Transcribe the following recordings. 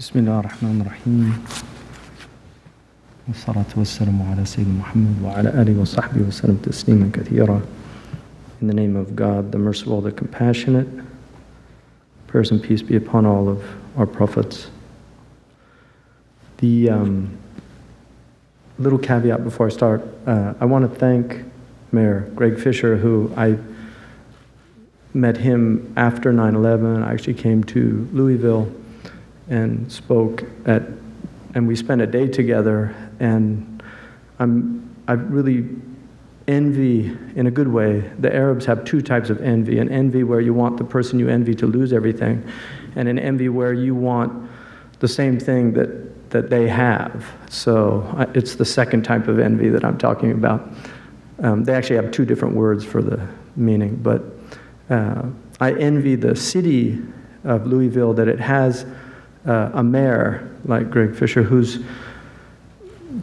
بسم الله الرحمن الرحيم والصلاة والسلام على سيدنا محمد وعلى آله وصحبه وسلم تسليما كثيرا. In the name of God, the merciful, the compassionate, prayers and peace be upon all of our prophets. The little caveat before I start, I want to thank Mayor Greg Fisher, who I met him after 9/11. I actually came to Louisville and spoke and we spent a day together, and I really envy, in a good way, the Arabs have two types of envy: an envy where you want the person you envy to lose everything, and an envy where you want the same thing that they have. So it's the second type of envy that I'm talking about. They actually have two different words for the meaning, but I envy the city of Louisville that it has a mayor like Greg Fisher who's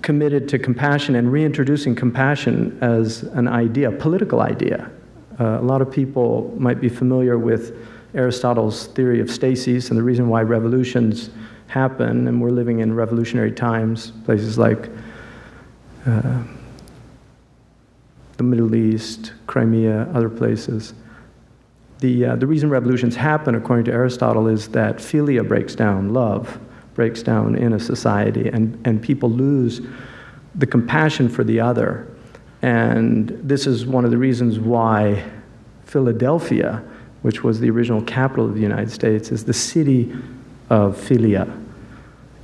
committed to compassion and reintroducing compassion as an idea, a political idea. A lot of people might be familiar with Aristotle's theory of stasis and the reason why revolutions happen, and we're living in revolutionary times, places like the Middle East, Crimea, other places. The reason revolutions happen, according to Aristotle, is that philia breaks down, love breaks down in a society, and people lose the compassion for the other. And this is one of the reasons why Philadelphia, which was the original capital of the United States, is the city of philia.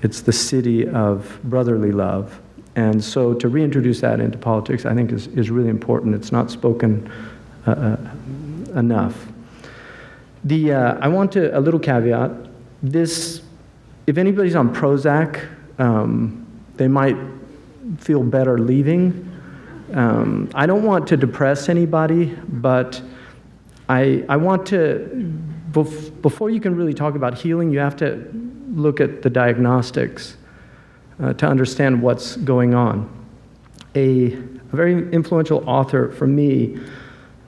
It's the city of brotherly love. And so to reintroduce that into politics, I think is really important. It's not spoken enough. I want to, a little caveat, if anybody's on Prozac, they might feel better leaving. I don't want to depress anybody, but I want to, before you can really talk about healing, you have to look at the diagnostics to understand what's going on. A very influential author for me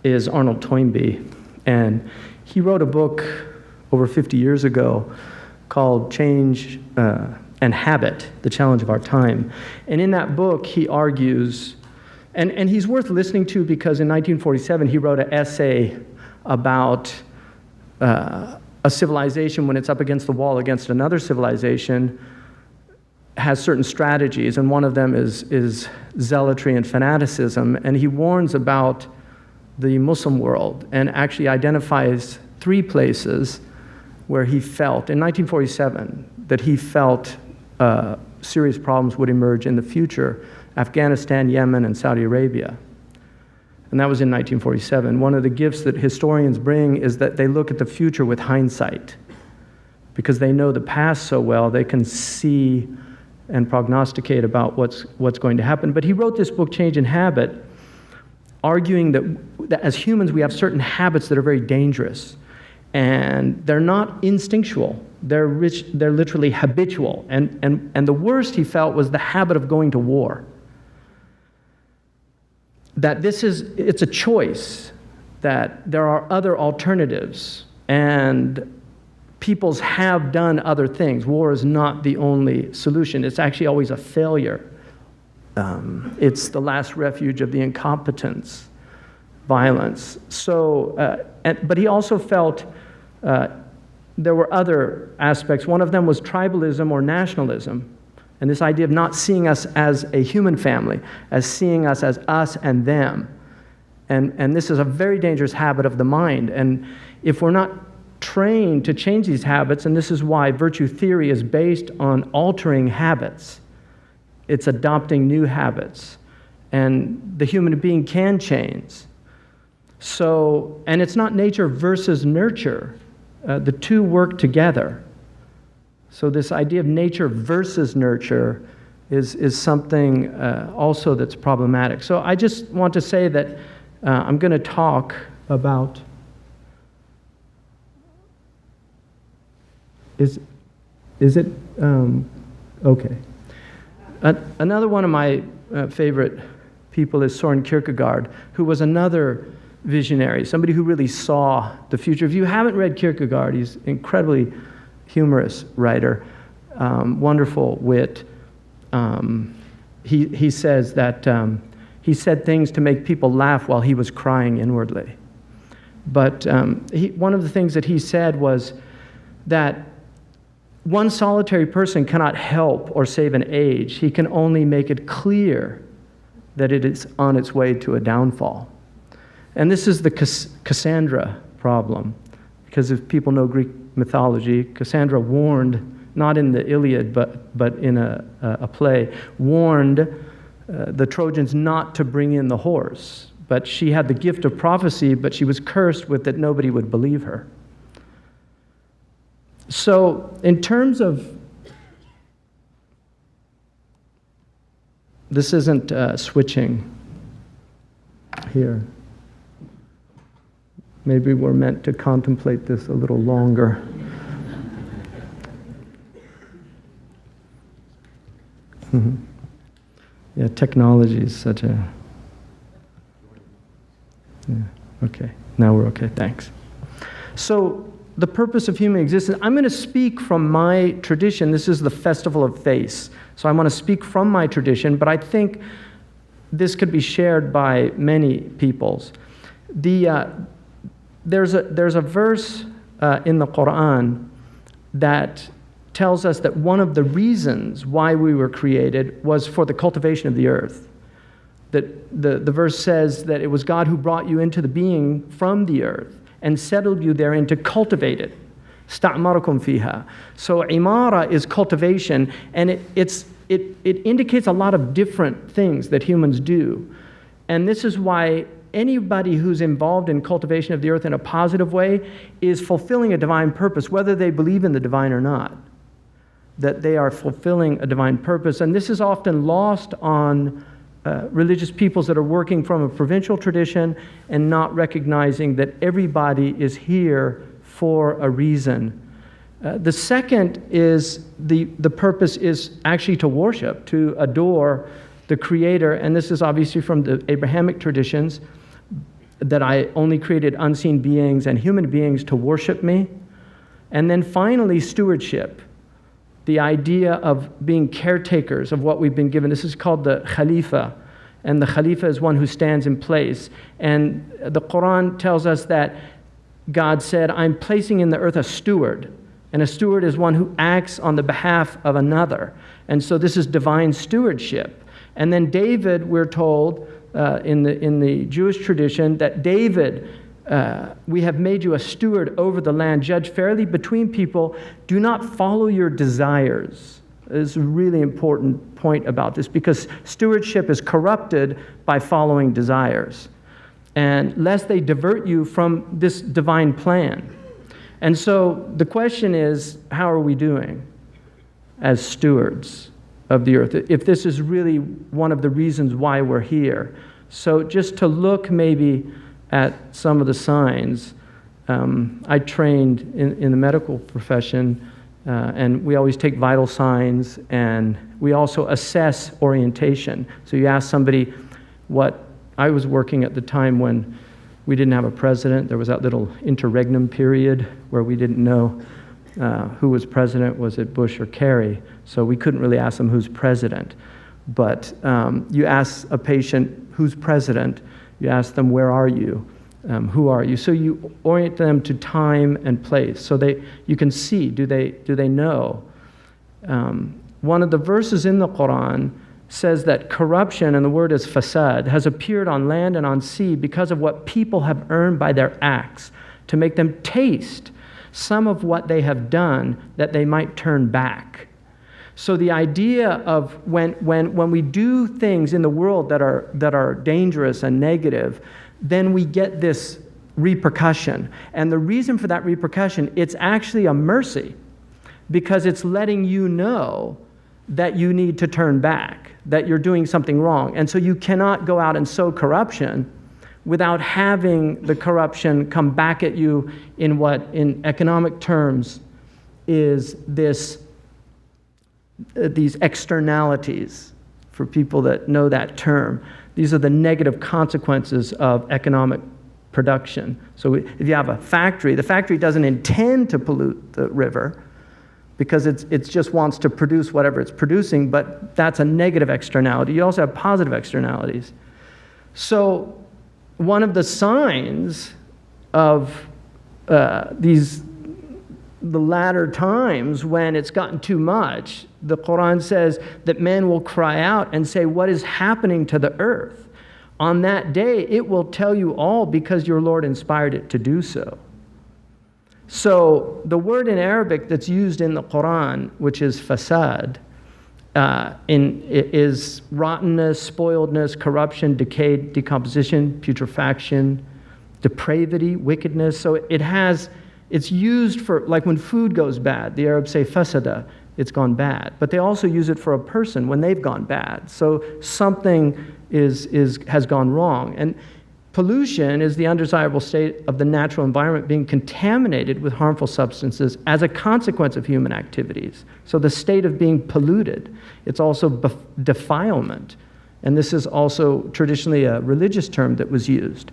is Arnold Toynbee, and he wrote a book over 50 years ago called Change and Habit, The Challenge of Our Time. And in that book, he argues, and he's worth listening to because in 1947, he wrote an essay about a civilization when it's up against the wall against another civilization has certain strategies, and one of them is zealotry and fanaticism. And he warns about the Muslim world and actually identifies 3 places where he felt, in 1947, that he felt serious problems would emerge in the future: Afghanistan, Yemen, and Saudi Arabia. And that was in 1947. One of the gifts that historians bring is that they look at the future with hindsight. Because they know the past so well, they can see and prognosticate about what's going to happen. But he wrote this book, Change and Habit, arguing that as humans we have certain habits that are very dangerous. And they're not instinctual, they're literally habitual. And the worst, he felt, was the habit of going to war. That it's a choice, that there are other alternatives, and peoples have done other things. War is not the only solution. It's actually always a failure. It's the last refuge of the incompetents, violence. So, but he also felt there were other aspects. One of them was tribalism or nationalism, and this idea of not seeing us as a human family, as seeing us as us and them. And this is a very dangerous habit of the mind. And if we're not trained to change these habits, and this is why virtue theory is based on altering habits, it's adopting new habits, and the human being can change. So, and it's not nature versus nurture. The two work together. So this idea of nature versus nurture is something also that's problematic. So I just want to say that I'm going to talk about, is it, okay. Another one of my favorite people is Søren Kierkegaard, who was another visionary, somebody who really saw the future. If you haven't read Kierkegaard, he's an incredibly humorous writer. wonderful wit. He says that he said things to make people laugh while he was crying inwardly. But one of the things that he said was that one solitary person cannot help or save an age. He can only make it clear that it is on its way to a downfall. And this is the Cassandra problem. Because if people know Greek mythology, Cassandra warned, not in the Iliad, but in a play, warned the Trojans not to bring in the horse. But she had the gift of prophecy, but she was cursed with that nobody would believe her. So, in terms of, this isn't switching here. Maybe we're meant to contemplate this a little longer. Yeah, technology is such a... Yeah, okay, now we're okay, thanks. So, the purpose of human existence, I'm going to speak from my tradition. This is the Festival of Face. So I want to speak from my tradition, but I think this could be shared by many peoples. There's a verse in the Quran that tells us that one of the reasons why we were created was for the cultivation of the earth. That the verse says that it was God who brought you into the being from the earth and settled you therein to cultivate it. Sta'marakum fiha. So imara is cultivation, and it indicates a lot of different things that humans do. And this is why anybody who's involved in cultivation of the earth in a positive way is fulfilling a divine purpose, whether they believe in the divine or not. That they are fulfilling a divine purpose. And this is often lost on religious peoples that are working from a provincial tradition and not recognizing that everybody is here for a reason. The second is the purpose is actually to worship, to adore the Creator, and this is obviously from the Abrahamic traditions, that I only created unseen beings and human beings to worship me. And then finally, stewardship, the idea of being caretakers of what we've been given. This is called the Khalifa, and the Khalifa is one who stands in place. And the Quran tells us that God said, I'm placing in the earth a steward, and a steward is one who acts on the behalf of another. And so this is divine stewardship. And then David, we're told in the Jewish tradition, that David, we have made you a steward over the land, judge fairly between people, do not follow your desires. There's a really important point about this, because stewardship is corrupted by following desires, and lest they divert you from this divine plan. And so the question is, how are we doing as stewards of the earth, if this is really one of the reasons why we're here? So just to look maybe at some of the signs. I trained in the medical profession, and we always take vital signs, and we also assess orientation. So you ask somebody what, I was working at the time when we didn't have a president. There was that little interregnum period where we didn't know who was president. Was it Bush or Kerry? So we couldn't really ask them who's president. But you ask a patient who's president, you ask them, where are you? Who are you? So you orient them to time and place, so you can see, do they know? One of the verses in the Quran says that corruption, and the word is fasad, has appeared on land and on sea because of what people have earned by their acts, to make them taste some of what they have done, that they might turn back. So the idea of when we do things in the world that are dangerous and negative, then we get this repercussion. And the reason for that repercussion, it's actually a mercy, because it's letting you know that you need to turn back, that you're doing something wrong. And so you cannot go out and sow corruption without having the corruption come back at you in what, in economic terms, is these externalities, for people that know that term. These are the negative consequences of economic production. So if you have a factory, the factory doesn't intend to pollute the river, because it just wants to produce whatever it's producing, but that's a negative externality. You also have positive externalities. So one of the signs of the latter times when it's gotten too much, the Quran says that men will cry out and say, what is happening to the earth? On that day, it will tell you all because your Lord inspired it to do so. So the word in Arabic that's used in the Quran, which is fasad, is rottenness, spoiledness, corruption, decay, decomposition, putrefaction, depravity, wickedness. So it's used for, like when food goes bad, the Arabs say fasada, it's gone bad. But they also use it for a person when they've gone bad. So something has gone wrong. And pollution is the undesirable state of the natural environment being contaminated with harmful substances as a consequence of human activities. So the state of being polluted. It's also defilement. And this is also traditionally a religious term that was used.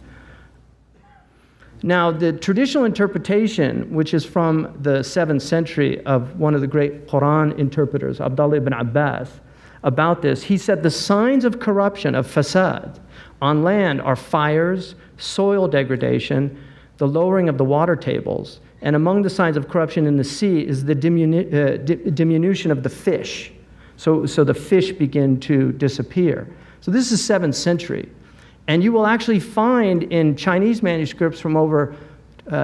Now, the traditional interpretation, which is from the 7th century of one of the great Quran interpreters, Abdullah ibn Abbas, about this, he said the signs of corruption, of fasad, on land are fires, soil degradation, the lowering of the water tables, and among the signs of corruption in the sea is the diminution of the fish. So the fish begin to disappear. So this is 7th century. And you will actually find in Chinese manuscripts from over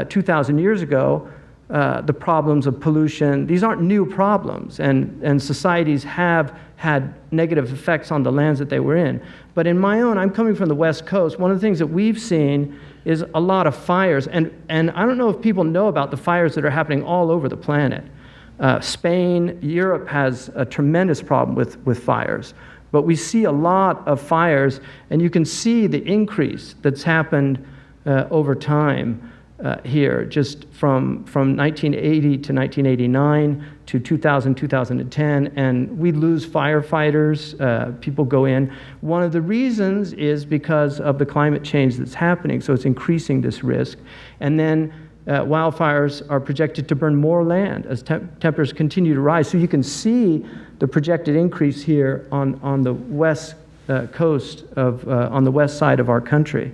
2,000 years ago the problems of pollution. These aren't new problems, and societies have had negative effects on the lands that they were in. But in my own, I'm coming from the West Coast, one of the things that we've seen is a lot of fires. And I don't know if people know about the fires that are happening all over the planet. Spain, Europe has a tremendous problem with fires. But we see a lot of fires, and you can see the increase that's happened over time here, just from 1980 to 1989 to 2000, 2010, and we lose firefighters, people go in. One of the reasons is because of the climate change that's happening, so it's increasing this risk. And then wildfires are projected to burn more land as temperatures continue to rise. So you can see the projected increase here on the west coast of, on the west side of our country.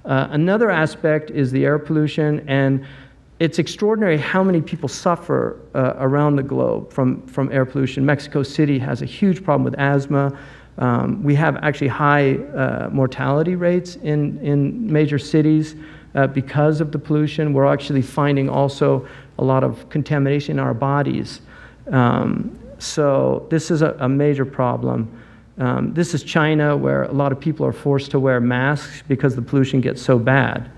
Another aspect is the air pollution, and it's extraordinary how many people suffer around the globe from air pollution. Mexico City has a huge problem with asthma. We have actually high mortality rates in major cities because of the pollution. We're actually finding also a lot of contamination in our bodies. So this is a major problem. This is China, where a lot of people are forced to wear masks because the pollution gets so bad.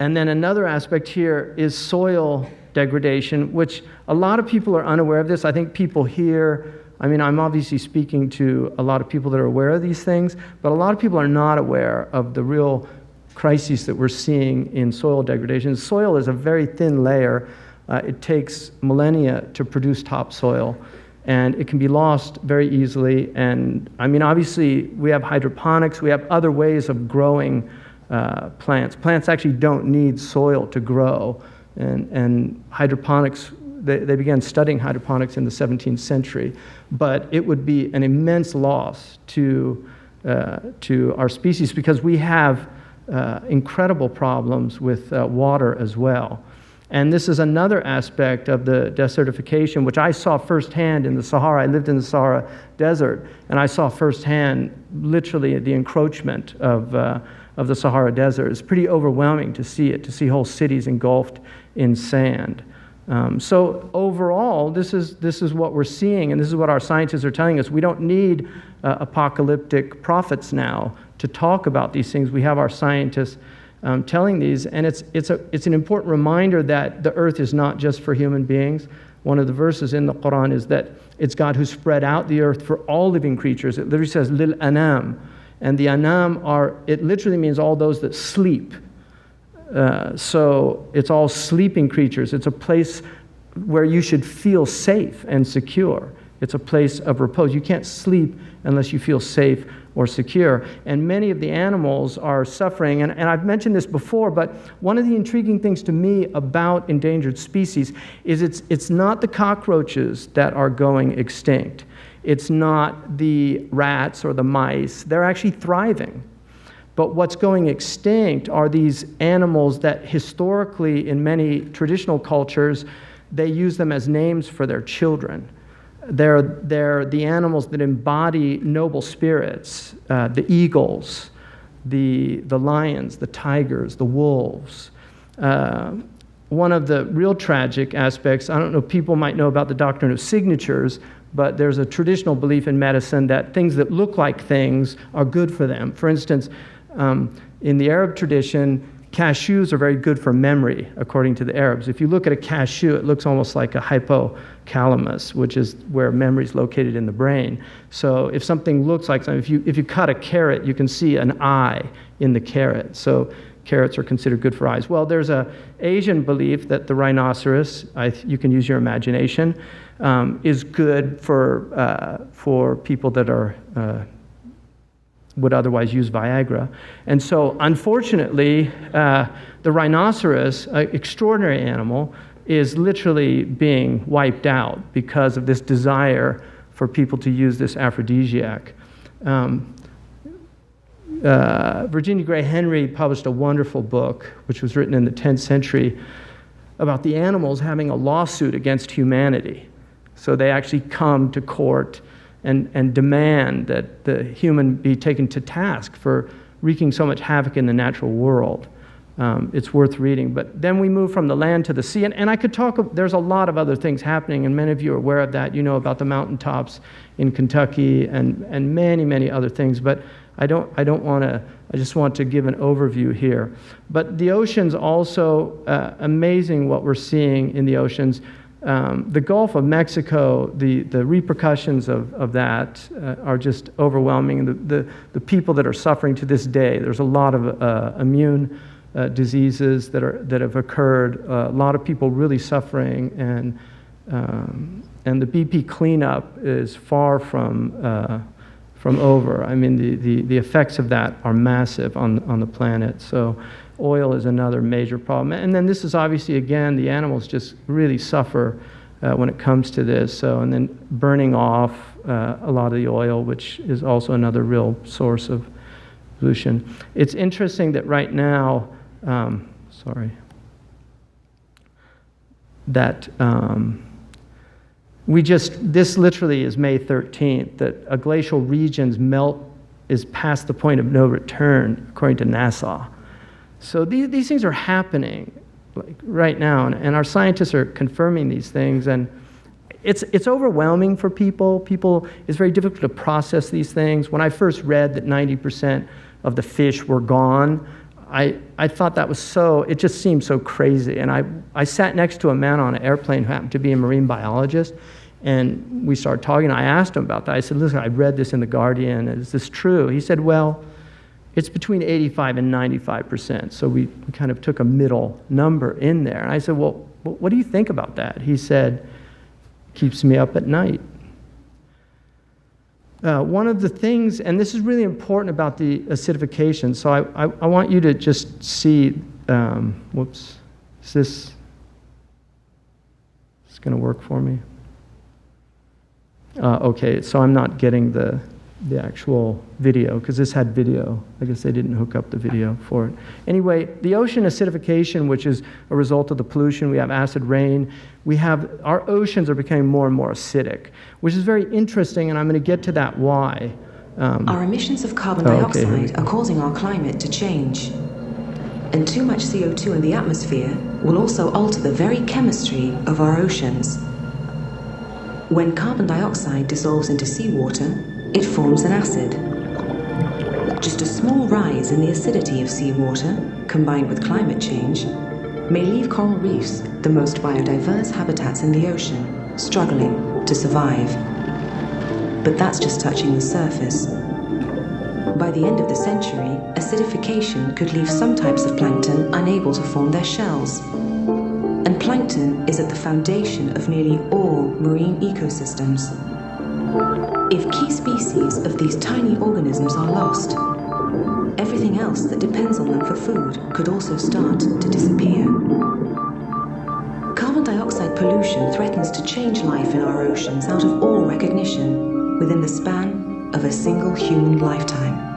And then another aspect here is soil degradation, which a lot of people are unaware of this. I think people here, I mean, I'm obviously speaking to a lot of people that are aware of these things, but a lot of people are not aware of the real crises that we're seeing in soil degradation. Soil is a very thin layer. It takes millennia to produce topsoil, and it can be lost very easily. And I mean, obviously, we have hydroponics. We have other ways of growing plants. Plants actually don't need soil to grow. And hydroponics, they began studying hydroponics in the 17th century. But it would be an immense loss to our species because we have incredible problems with water as well. And this is another aspect of the desertification, which I saw firsthand in the Sahara. I lived in the Sahara Desert, and I saw firsthand literally the encroachment of the Sahara Desert. It's pretty overwhelming to see it, to see whole cities engulfed in sand. So overall, this is what we're seeing, and this is what our scientists are telling us. We don't need apocalyptic prophets now to talk about these things. We have our scientists telling these, and it's an important reminder that the earth is not just for human beings. One of the verses in the Quran is that it's God who spread out the earth for all living creatures. It literally says lil anam, and the anam it literally means all those that sleep. So it's all sleeping creatures. It's a place where you should feel safe and secure. It's a place of repose. You can't sleep unless you feel safe or secure. And many of the animals are suffering. And I've mentioned this before, but one of the intriguing things to me about endangered species is it's not the cockroaches that are going extinct. It's not the rats or the mice. They're actually thriving. But what's going extinct are these animals that historically, in many traditional cultures, they use them as names for their children. They're the animals that embody noble spirits, the eagles, the lions, the tigers, the wolves. One of the real tragic aspects, I don't know, people might know about the doctrine of signatures, but there's a traditional belief in medicine that things that look like things are good for them. For instance, in the Arab tradition, cashews are very good for memory, according to the Arabs. If you look at a cashew, it looks almost like a hypothalamus, which is where memory is located in the brain. So if something looks like something, if you cut a carrot, you can see an eye in the carrot. So carrots are considered good for eyes. Well, there's an Asian belief that the rhinoceros, you can use your imagination, is good for people that are would otherwise use Viagra. And so, unfortunately, the rhinoceros, an extraordinary animal, is literally being wiped out because of this desire for people to use this aphrodisiac. Virginia Gray Henry published a wonderful book, which was written in the 10th century, about the animals having a lawsuit against humanity. So they actually come to court and demand that the human be taken to task for wreaking so much havoc in the natural world. It's worth reading. But then we move from the land to the sea. And I could talk, there's a lot of other things happening, and many of you are aware of that. You know about the mountaintops in Kentucky and many, many other things. But I don't want to, I just want to give an overview here. But the oceans also, amazing what we're seeing in the oceans. The Gulf of Mexico, the repercussions of that are just overwhelming. The people that are suffering to this day, there's a lot of immune diseases that have occurred. A lot of people really suffering, and the BP cleanup is far from over. I mean, the effects of that are massive on the planet. So oil is another major problem. And then this is obviously, again, the animals just really suffer when it comes to this. So, and then burning off a lot of the oil, which is also another real source of pollution. It's interesting that right now, this literally is May 13th, that a glacial region's melt is past the point of no return, according to NASA. So these things are happening like right now, and our scientists are confirming these things, and it's overwhelming for people. It's very difficult to process these things. When I first read that 90% of the fish were gone, I thought that was it just seemed so crazy. And I sat next to a man on an airplane who happened to be a marine biologist, and we started talking. I asked him about that. I said, listen, I read this in The Guardian. Is this true? He said, well, it's between 85 and 95%. So we kind of took a middle number in there. And I said, well, what do you think about that? He said, keeps me up at night. One of the things, and this is really important about the acidification, so I want you to just see, whoops, is this going to work for me? Okay, so I'm not getting the actual video, because this had video. I guess they didn't hook up the video for it. Anyway, the ocean acidification, which is a result of the pollution, we have acid rain, our oceans are becoming more and more acidic, which is very interesting, and I'm going to get to that why. Our emissions of carbon dioxide are causing our climate to change. And too much CO2 in the atmosphere will also alter the very chemistry of our oceans. When carbon dioxide dissolves into seawater, it forms an acid. Just a small rise in the acidity of seawater, combined with climate change, may leave coral reefs, the most biodiverse habitats in the ocean, struggling to survive. But that's just touching the surface. By the end of the century, acidification could leave some types of plankton unable to form their shells. And plankton is at the foundation of nearly all marine ecosystems. If key species of these tiny organisms are lost, everything else that depends on them for food could also start to disappear. Carbon dioxide pollution threatens to change life in our oceans out of all recognition within the span of a single human lifetime.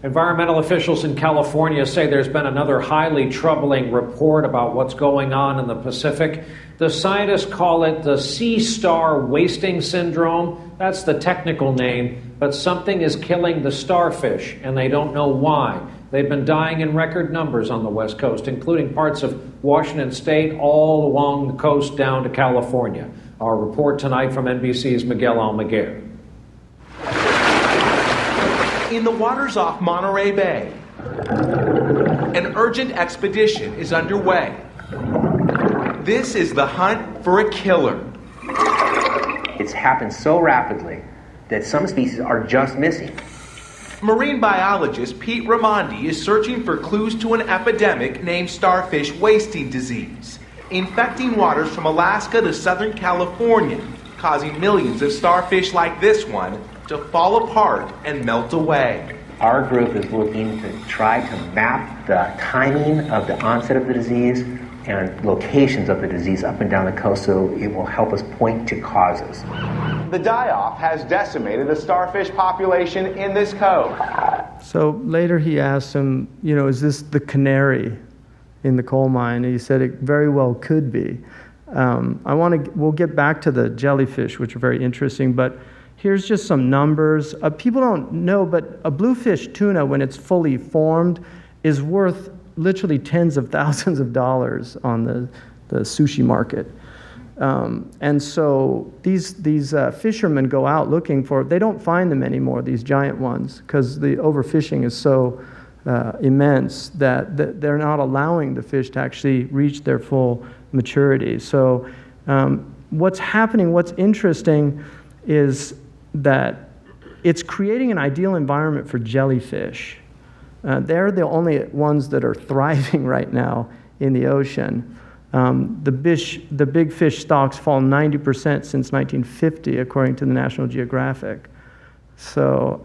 Environmental officials in California say there's been another highly troubling report about what's going on in the Pacific. The scientists call it the sea star wasting syndrome. That's the technical name, but something is killing the starfish, and they don't know why. They've been dying in record numbers on the West Coast, including parts of Washington State, all along the coast down to California. Our report tonight from NBC's Miguel Almaguer. In the waters off Monterey Bay, an urgent expedition is underway. This is the hunt for a killer. It's happened so rapidly that some species are just missing. Marine biologist Pete Raimondi is searching for clues to an epidemic named starfish wasting disease, infecting waters from Alaska to Southern California, causing millions of starfish like this one to fall apart and melt away. Our group is looking to try to map the timing of the onset of the disease and locations of the disease up and down the coast so it will help us point to causes. The die-off has decimated the starfish population in this cove. So later he asked him, is this the canary in the coal mine? And he said it very well could be. We'll get back to the jellyfish, which are very interesting, but here's just some numbers. People don't know, but a bluefish tuna, when it's fully formed, is worth literally tens of thousands of dollars on the sushi market. And so these fishermen go out looking for, they don't find them anymore, these giant ones, because the overfishing is so immense that they're not allowing the fish to actually reach their full maturity. So what's happening, what's interesting is that it's creating an ideal environment for jellyfish. They're the only ones that are thriving right now in the ocean. The big fish stocks fall 90% since 1950, according to the National Geographic. So,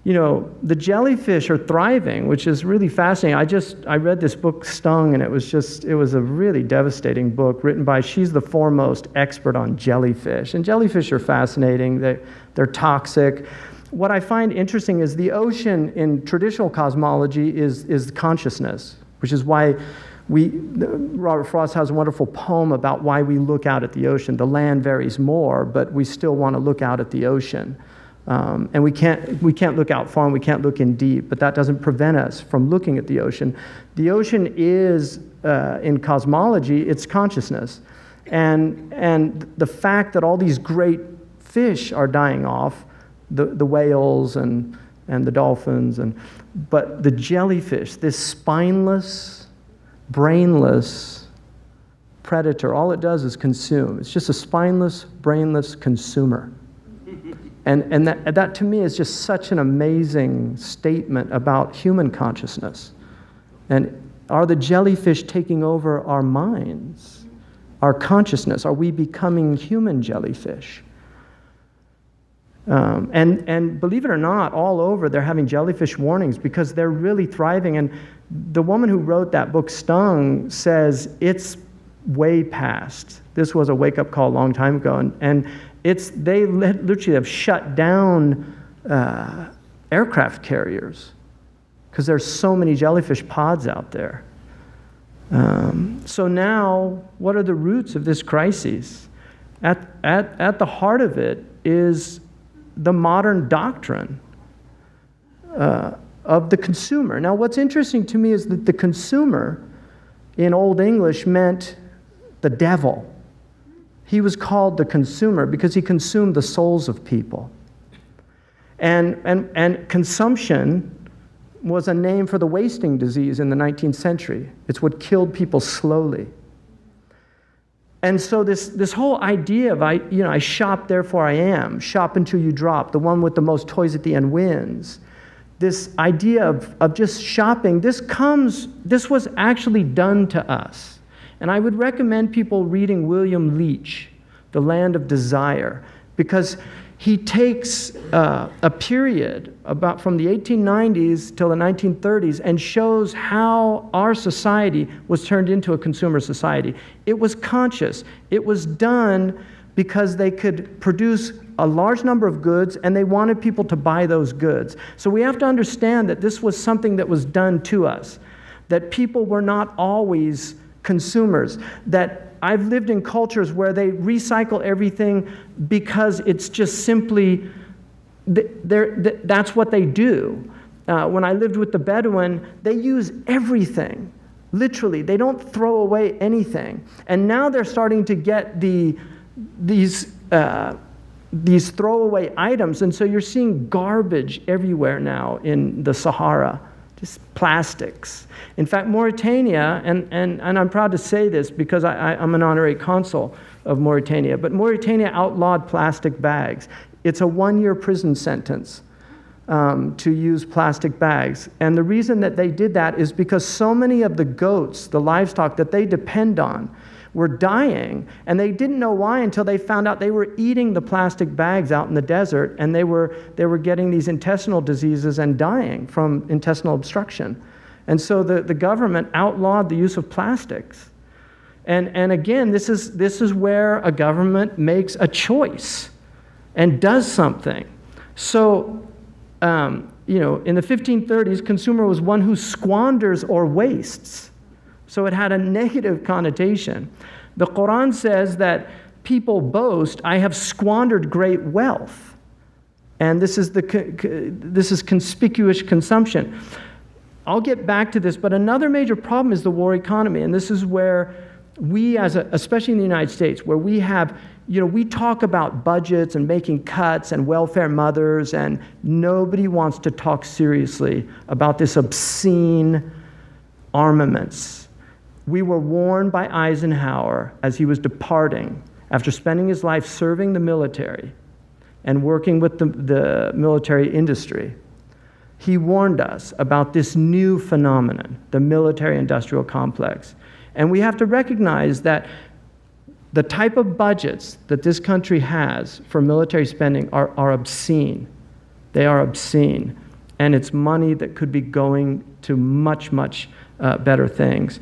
the jellyfish are thriving, which is really fascinating. I read this book, Stung, and it was a really devastating book written by, she's the foremost expert on jellyfish. And jellyfish are fascinating. They're toxic. What I find interesting is the ocean in traditional cosmology is consciousness, which is why Robert Frost has a wonderful poem about why we look out at the ocean. The land varies more, but we still want to look out at the ocean. And we can't look out far and we can't look in deep, but that doesn't prevent us from looking at the ocean. The ocean is, in cosmology, it's consciousness. And the fact that all these great fish are dying off, the whales and the dolphins, but the jellyfish, this spineless, brainless predator, all it does is consume. It's just a spineless, brainless consumer. And that to me is just such an amazing statement about human consciousness. And are the jellyfish taking over our minds, our consciousness? Are we becoming human jellyfish? And believe it or not, all over they're having jellyfish warnings because they're really thriving. And the woman who wrote that book, Stung, says it's way past. This was a wake-up call a long time ago. And they literally have shut down aircraft carriers because there's so many jellyfish pods out there. So now, what are the roots of this crisis? At the heart of it is the modern doctrine of the consumer. Now, what's interesting to me is that the consumer in Old English meant the devil. He was called the consumer because he consumed the souls of people. And consumption was a name for the wasting disease in the 19th century. It's what killed people slowly. And so this whole idea of, I shop, therefore I am, shop until you drop, the one with the most toys at the end wins. This idea of just shopping, this was actually done to us. And I would recommend people reading William Leach, The Land of Desire, because he takes a period about from the 1890s till the 1930s and shows how our society was turned into a consumer society. It was conscious. It was done because they could produce a large number of goods and they wanted people to buy those goods. So we have to understand that this was something that was done to us, that people were not always consumers, that I've lived in cultures where they recycle everything because it's just simply, that's what they do. When I lived with the Bedouin, they use everything, literally. They don't throw away anything. And now they're starting to get these throwaway items, and so you're seeing garbage everywhere now in the Sahara. Just plastics. In fact, Mauritania, and I'm proud to say this because I'm an honorary consul of Mauritania, but Mauritania outlawed plastic bags. It's a 1-year prison sentence to use plastic bags. And the reason that they did that is because so many of the goats, the livestock that they depend on, were dying, and they didn't know why until they found out they were eating the plastic bags out in the desert, and they were getting these intestinal diseases and dying from intestinal obstruction. And so the government outlawed the use of plastics. And again, this is where a government makes a choice and does something. So, in the 1530s, consumer was one who squanders or wastes. So it had a negative connotation. The Quran says that people boast, I have squandered great wealth. And this is conspicuous consumption. I'll get back to this, but another major problem is the war economy. And this is where we, especially in the United States, where we have, we talk about budgets and making cuts and welfare mothers, and nobody wants to talk seriously about this obscene armaments. We were warned by Eisenhower as he was departing after spending his life serving the military and working with the military industry. He warned us about this new phenomenon, the military-industrial complex. And we have to recognize that the type of budgets that this country has for military spending are obscene. They are obscene. And it's money that could be going to much, much better things.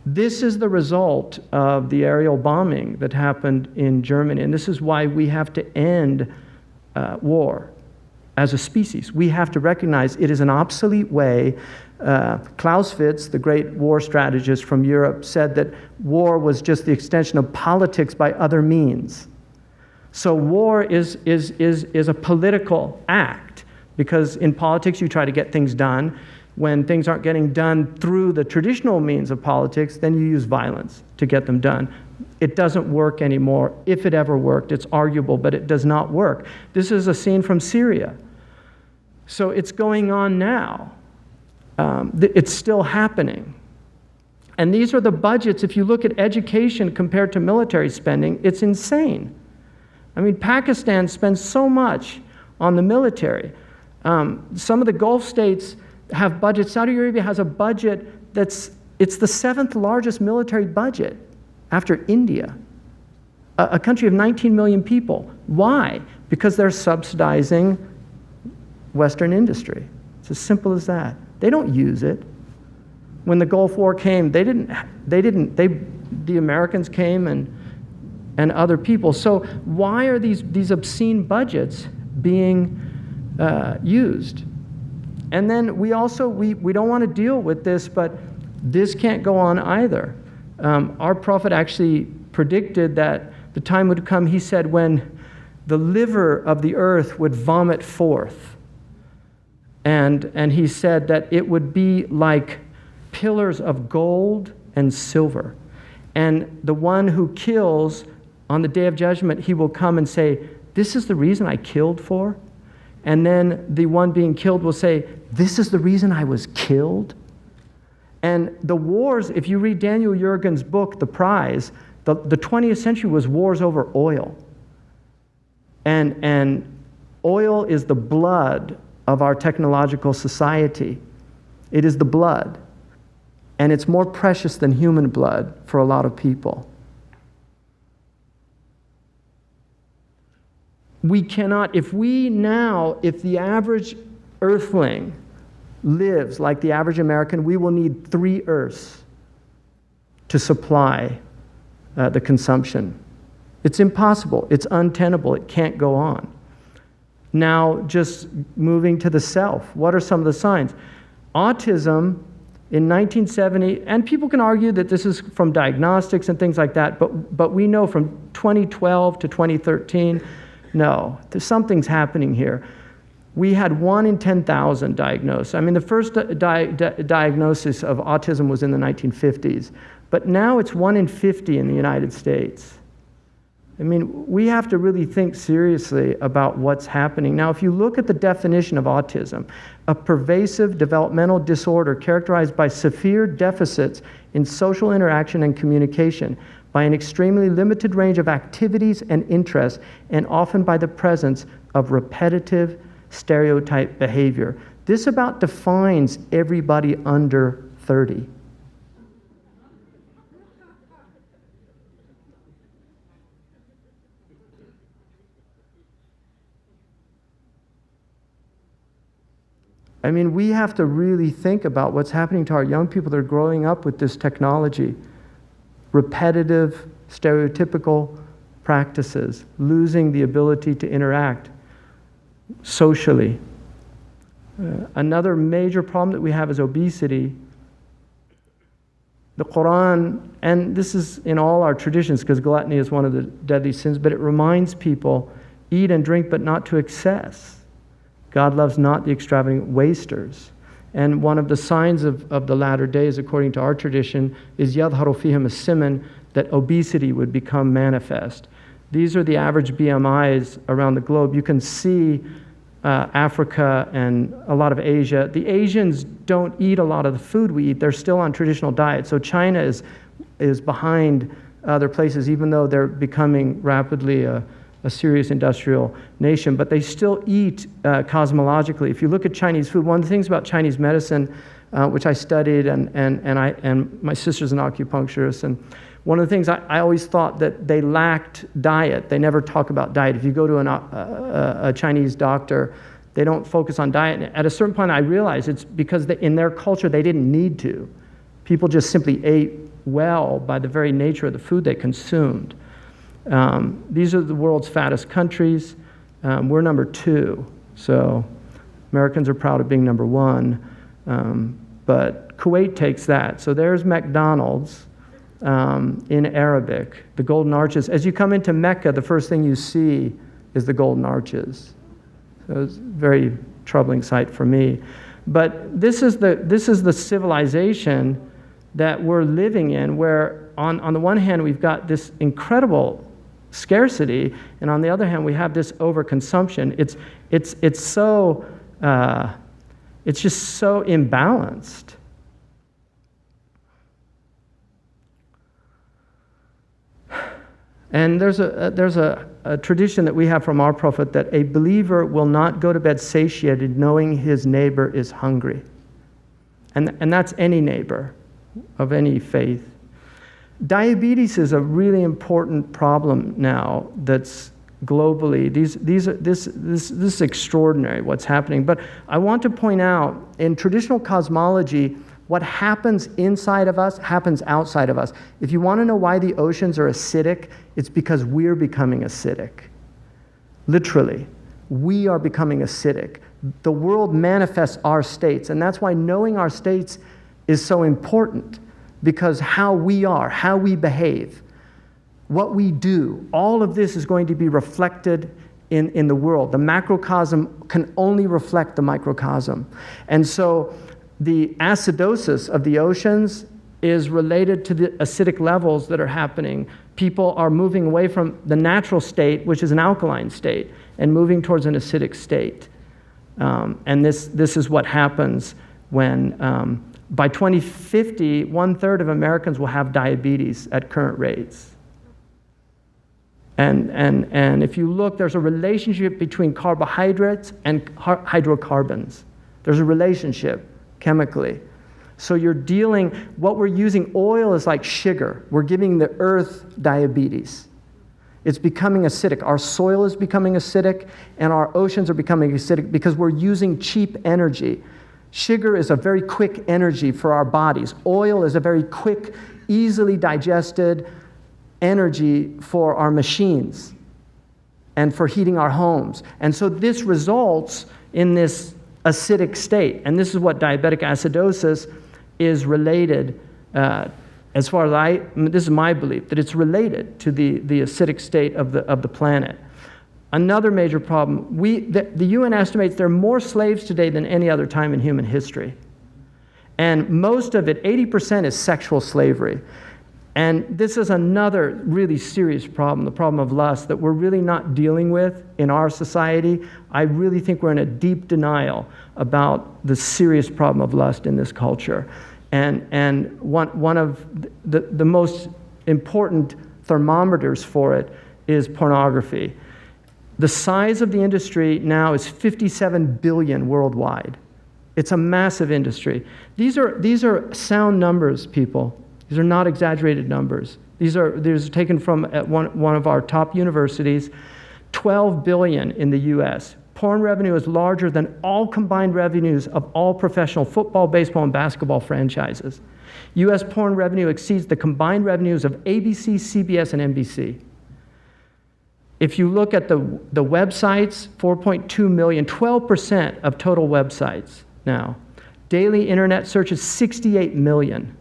This is the result of the aerial bombing that happened in Germany, and this is why we have to end war as a species. We have to recognize it is an obsolete way. Clausewitz, the great war strategist from Europe, said that war was just the extension of politics by other means. So war is a political act, because in politics you try to get things done. When things aren't getting done through the traditional means of politics, then you use violence to get them done. It doesn't work anymore. If it ever worked, it's arguable, but it does not work. This is a scene from Syria. So it's going on now. It's still happening. And these are the budgets. If you look at education compared to military spending, it's insane. I mean, Pakistan spends so much on the military. Some of the Gulf states have budgets. Saudi Arabia has a budget it's the 7th largest military budget after India, a country of 19 million people. Why? Because they're subsidizing Western industry. It's as simple as that. They don't use it. When the Gulf War came, the Americans came and other people. So why are these obscene budgets being used? And then we don't want to deal with this, but this can't go on either. Our prophet actually predicted that the time would come, he said, when the liver of the earth would vomit forth. And he said that it would be like pillars of gold and silver. And the one who kills on the day of judgment, he will come and say, this is the reason I killed for? And then the one being killed will say, this is the reason I was killed? And the wars, if you read Daniel Yergin's book, The Prize, the 20th century was wars over oil. And oil is the blood of our technological society. It is the blood. and it's more precious than human blood for a lot of people. We cannot, if the average earthling lives like the average American, we will need 3 Earths to supply the consumption. It's impossible. It's untenable. It can't go on. Now, just moving to the self, what are some of the signs? Autism in 1970, and people can argue that this is from diagnostics and things like that, but we know from 2012 to 2013, no, something's happening here. We had 1 in 10,000 diagnosed. I mean, the first diagnosis of autism was in the 1950s, but now it's 1 in 50 in the United States. I mean, we have to really think seriously about what's happening. Now, if you look at the definition of autism, a pervasive developmental disorder characterized by severe deficits in social interaction and communication, by an extremely limited range of activities and interests, and often by the presence of repetitive stereotype behavior. This about defines everybody under 30. I mean, we have to really think about what's happening to our young people that are growing up with this technology. Repetitive, stereotypical practices, losing the ability to interact socially. Another major problem that we have is obesity. The Quran, and this is in all our traditions because gluttony is one of the deadly sins, but it reminds people, eat and drink but not to excess. God loves not the extravagant wasters. And one of the signs of the latter days, according to our tradition, is yadharu fihim as-siman, that obesity would become manifest. These are the average BMIs around the globe. You can see Africa and a lot of Asia. The Asians don't eat a lot of the food we eat. They're still on traditional diets. So China is behind other places, even though they're becoming rapidly a serious industrial nation, but they still eat cosmologically. If you look at Chinese food, one of the things about Chinese medicine, which I studied, and my sister's an acupuncturist, and one of the things I always thought that they lacked diet. They never talk about diet. If you go to a Chinese doctor, they don't focus on diet. And at a certain point, I realized it's because in their culture, they didn't need to. People just simply ate well by the very nature of the food they consumed. These are the world's fattest countries. We're number 2, so Americans are proud of being number 1, but Kuwait takes that. So there's McDonald's in Arabic, the Golden Arches. As you come into Mecca, the first thing you see is the Golden Arches. So it's a very troubling sight for me. But this is the civilization that we're living in, where on the one hand we've got this incredible scarcity, and on the other hand we have this overconsumption. It's so it's just so imbalanced. And there's a tradition that we have from our Prophet that a believer will not go to bed satiated knowing his neighbor is hungry. And that's any neighbor of any faith. Diabetes is a really important problem now that's globally. This is extraordinary what's happening. But I want to point out, in traditional cosmology, what happens inside of us happens outside of us. If you want to know why the oceans are acidic, it's because we're becoming acidic. Literally, we are becoming acidic. The world manifests our states, and that's why knowing our states is so important, because how we are, how we behave, what we do, all of this is going to be reflected in the world. The macrocosm can only reflect the microcosm. And so the acidosis of the oceans is related to the acidic levels that are happening. People are moving away from the natural state, which is an alkaline state, and moving towards an acidic state. And this is what happens when, by 2050, 1/3 of Americans will have diabetes at current rates. And if you look, there's a relationship between carbohydrates and hydrocarbons. There's a relationship chemically. So you're dealing, what we're using, oil is like sugar. We're giving the earth diabetes. It's becoming acidic. Our soil is becoming acidic, and our oceans are becoming acidic because we're using cheap energy. Sugar is a very quick energy for our bodies. Oil is a very quick, easily digested energy for our machines and for heating our homes. And so this results in this acidic state. And this is what diabetic acidosis is related, as far as this is my belief, that it's related to the acidic state of the planet. Another major problem, the UN estimates there are more slaves today than any other time in human history. And most of it, 80%, is sexual slavery. And this is another really serious problem, the problem of lust, that we're really not dealing with in our society. I really think we're in a deep denial about the serious problem of lust in this culture. And one of the most important thermometers for it is pornography. The size of the industry now is 57 billion worldwide. It's a massive industry. These are sound numbers, people. These are not exaggerated numbers. These are taken from at one of our top universities. 12 billion in the US. Porn revenue is larger than all combined revenues of all professional football, baseball, and basketball franchises. US porn revenue exceeds the combined revenues of ABC, CBS, and NBC. If you look at the websites, 4.2 million, 12% of total websites now. Daily internet searches, 68 million.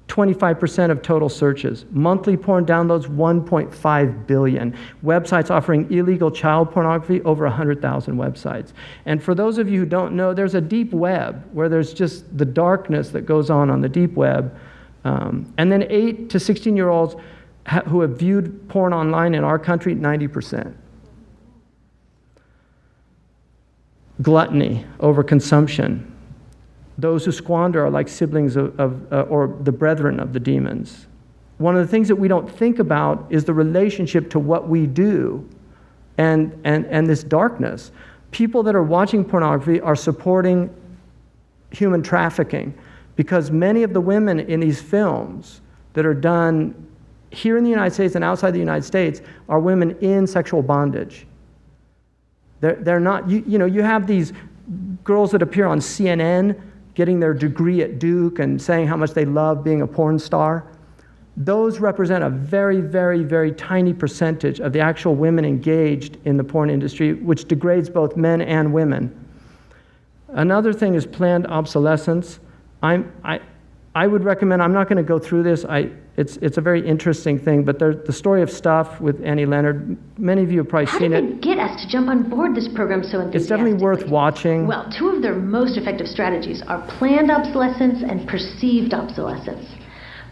25% of total searches. Monthly porn downloads, 1.5 billion. Websites offering illegal child pornography, over 100,000 websites. And for those of you who don't know, there's a deep web where there's just the darkness that goes on the deep web. And then 8 to 16-year-olds who have viewed porn online in our country, 90%. Gluttony, overconsumption. Those who squander are like siblings or the brethren of the demons. One of the things that we don't think about is the relationship to what we do and this darkness. People that are watching pornography are supporting human trafficking because many of the women in these films that are done here in the United States and outside the United States are women in sexual bondage. They're not, you have these girls that appear on CNN getting their degree at Duke and saying how much they love being a porn star. Those represent a very, very, very tiny percentage of the actual women engaged in the porn industry, which degrades both men and women. Another thing is planned obsolescence. I would recommend, I'm not going to go through this, it's a very interesting thing, but the story of Stuff with Annie Leonard, many of you have probably seen it. How did they get us to jump on board this program so enthusiastically? It's definitely worth watching. Well, two of their most effective strategies are planned obsolescence and perceived obsolescence.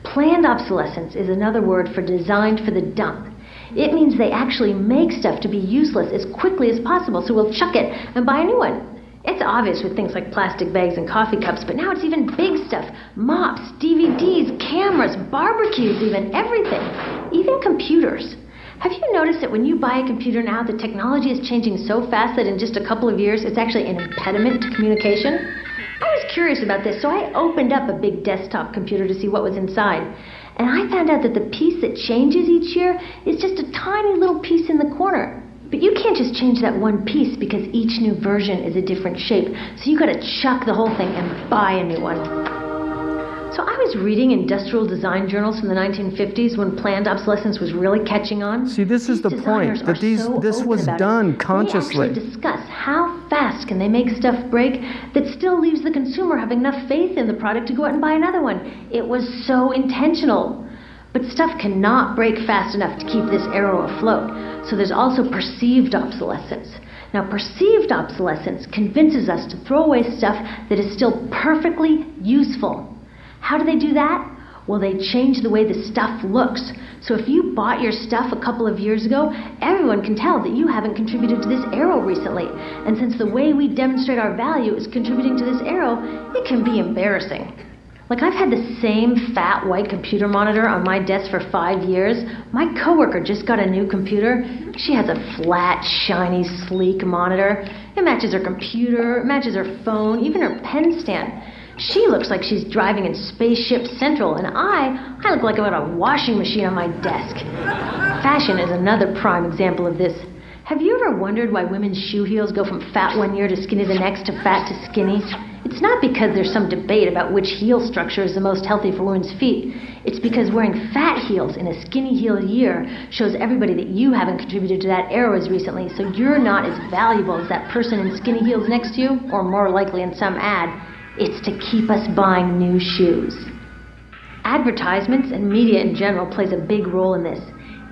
Planned obsolescence is another word for designed for the dump. It means they actually make stuff to be useless as quickly as possible, so we'll chuck it and buy a new one. It's obvious with things like plastic bags and coffee cups, but now it's even big stuff. Mops, DVDs, cameras, barbecues even, everything. Even computers. Have you noticed that when you buy a computer now, the technology is changing so fast that in just a couple of years, it's actually an impediment to communication? I was curious about this, so I opened up a big desktop computer to see what was inside. And I found out that the piece that changes each year is just a tiny little piece in the corner. But you can't just change that one piece because each new version is a different shape. So you gotta chuck the whole thing and buy a new one. So I was reading industrial design journals from the 1950s when planned obsolescence was really catching on. See, this is the point, that this was done consciously. They actually discuss how fast can they make stuff break that still leaves the consumer having enough faith in the product to go out and buy another one. It was so intentional. But stuff cannot break fast enough to keep this arrow afloat. So there's also perceived obsolescence. Now, perceived obsolescence convinces us to throw away stuff that is still perfectly useful. How do they do that? Well, they change the way the stuff looks. So if you bought your stuff a couple of years ago, everyone can tell that you haven't contributed to this arrow recently. And since the way we demonstrate our value is contributing to this arrow, it can be embarrassing. Like, I've had the same fat white computer monitor on my desk for 5 years. My coworker just got a new computer. She has a flat, shiny, sleek monitor. It matches her computer, it matches her phone, even her pen stand. She looks like she's driving in Spaceship Central, and I look like I've got a washing machine on my desk. Fashion is another prime example of this. Have you ever wondered why women's shoe heels go from fat one year to skinny the next to fat to skinny? It's not because there's some debate about which heel structure is the most healthy for women's feet. It's because wearing fat heels in a skinny heel year shows everybody that you haven't contributed to that era as recently, so you're not as valuable as that person in skinny heels next to you, or more likely in some ad. It's to keep us buying new shoes. Advertisements and media in general plays a big role in this.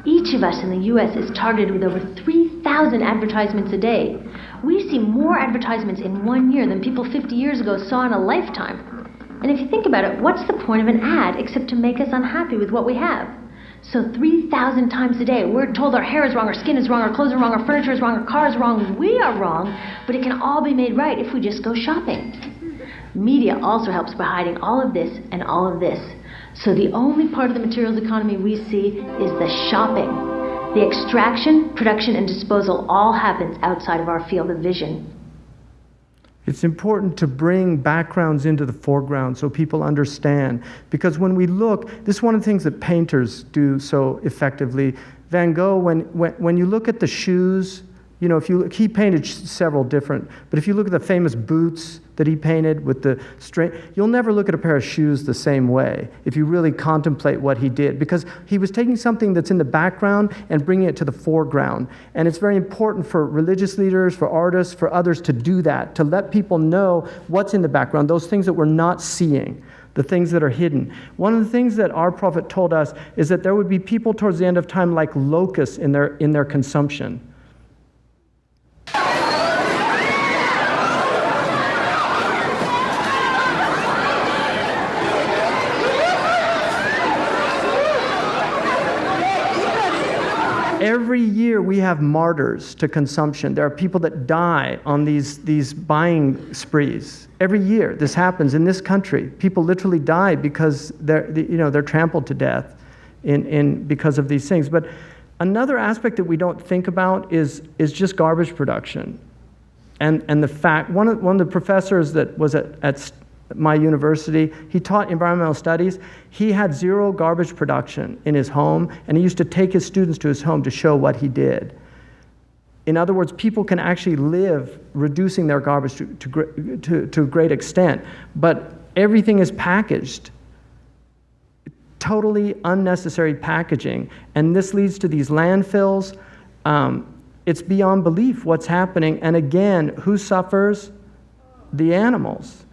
Each of us in the U.S. is targeted with over 3,000 advertisements a day. We see more advertisements in 1 year than people 50 years ago saw in a lifetime. And if you think about it, what's the point of an ad except to make us unhappy with what we have? So 3,000 times a day, we're told our hair is wrong, our skin is wrong, our clothes are wrong, our furniture is wrong, our car is wrong, we are wrong, but it can all be made right if we just go shopping. Media also helps by hiding all of this and all of this. So the only part of the materials economy we see is the shopping. The extraction, production, and disposal all happens outside of our field of vision. It's important to bring backgrounds into the foreground so people understand. Because when we look, this is one of the things that painters do so effectively. Van Gogh, when you look at the shoes, you know, he painted several different, but if you look at the famous boots that he painted with the straight, you'll never look at a pair of shoes the same way if you really contemplate what he did, because he was taking something that's in the background and bringing it to the foreground. And it's very important for religious leaders, for artists, for others to do that, to let people know what's in the background, those things that we're not seeing, the things that are hidden. One of the things that our prophet told us is that there would be people towards the end of time like locusts in their consumption. Every year we have martyrs to consumption. There are people that die on these buying sprees. Every year this happens in this country. People literally die because they're trampled to death because of these things. But another aspect that we don't think about is just garbage production. And the fact, one of the professors that was at my university, he taught environmental studies. He had zero garbage production in his home, and he used to take his students to his home to show what he did. In other words, people can actually live reducing their garbage to a great extent, but everything is packaged. Totally unnecessary packaging, and this leads to these landfills. It's beyond belief what's happening, and again, who suffers? The animals.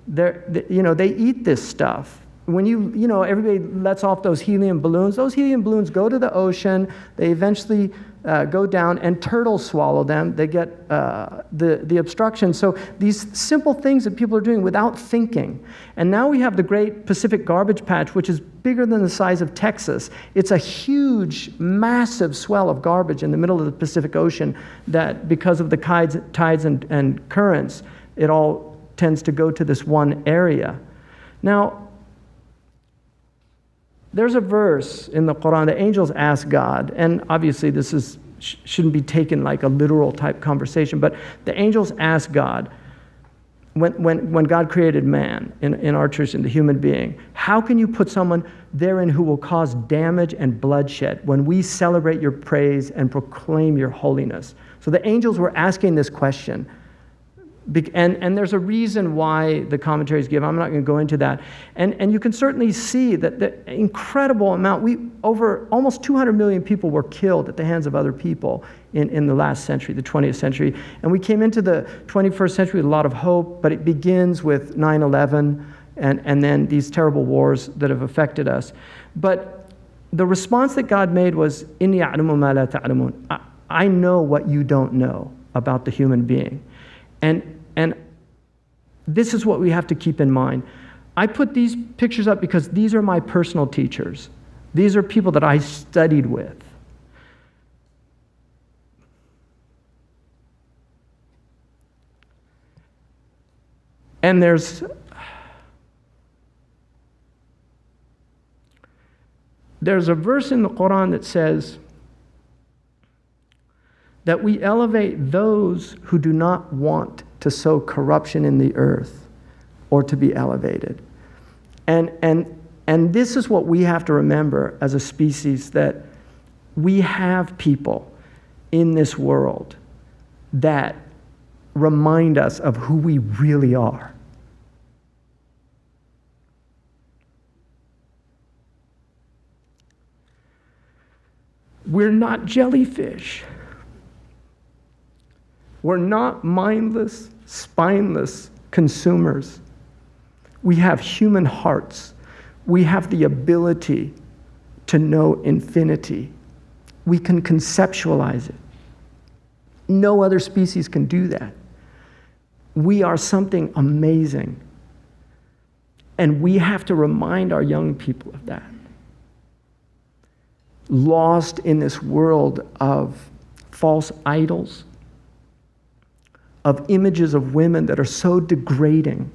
They eat this stuff. When everybody lets off those helium balloons go to the ocean, they eventually go down, and turtles swallow them. They get the obstruction. So these simple things that people are doing without thinking. And now we have the Great Pacific Garbage Patch, which is bigger than the size of Texas. It's a huge, massive swell of garbage in the middle of the Pacific Ocean that, because of the tides and currents, it all tends to go to this one area. Now, there's a verse in the Quran, the angels ask God, and obviously this shouldn't be taken like a literal type conversation, but the angels ask God, when God created man in our tradition, the human being, how can you put someone therein who will cause damage and bloodshed when we celebrate your praise and proclaim your holiness? So the angels were asking this question. And there's a reason why the commentaries give. I'm not going to go into that. And you can certainly see that the incredible amount, over almost 200 million people were killed at the hands of other people in the last century, the 20th century. And we came into the 21st century with a lot of hope, but it begins with 9/11 and then these terrible wars that have affected us. But the response that God made was, "Inni a'lamu ma la ta'lamun." I know what you don't know about the human being. And this is what we have to keep in mind. I put these pictures up because these are my personal teachers. These are people that I studied with. And there's a verse in the Quran that says that we elevate those who do not want to sow corruption in the earth. or to be elevated. And this is what we have to remember as a species, that we have people in this world that remind us of who we really are. We're not jellyfish. We're not mindless, spineless consumers. We have human hearts. We have the ability to know infinity. We can conceptualize it. No other species can do that. We are something amazing. And we have to remind our young people of that. Lost in this world of false idols, of images of women that are so degrading.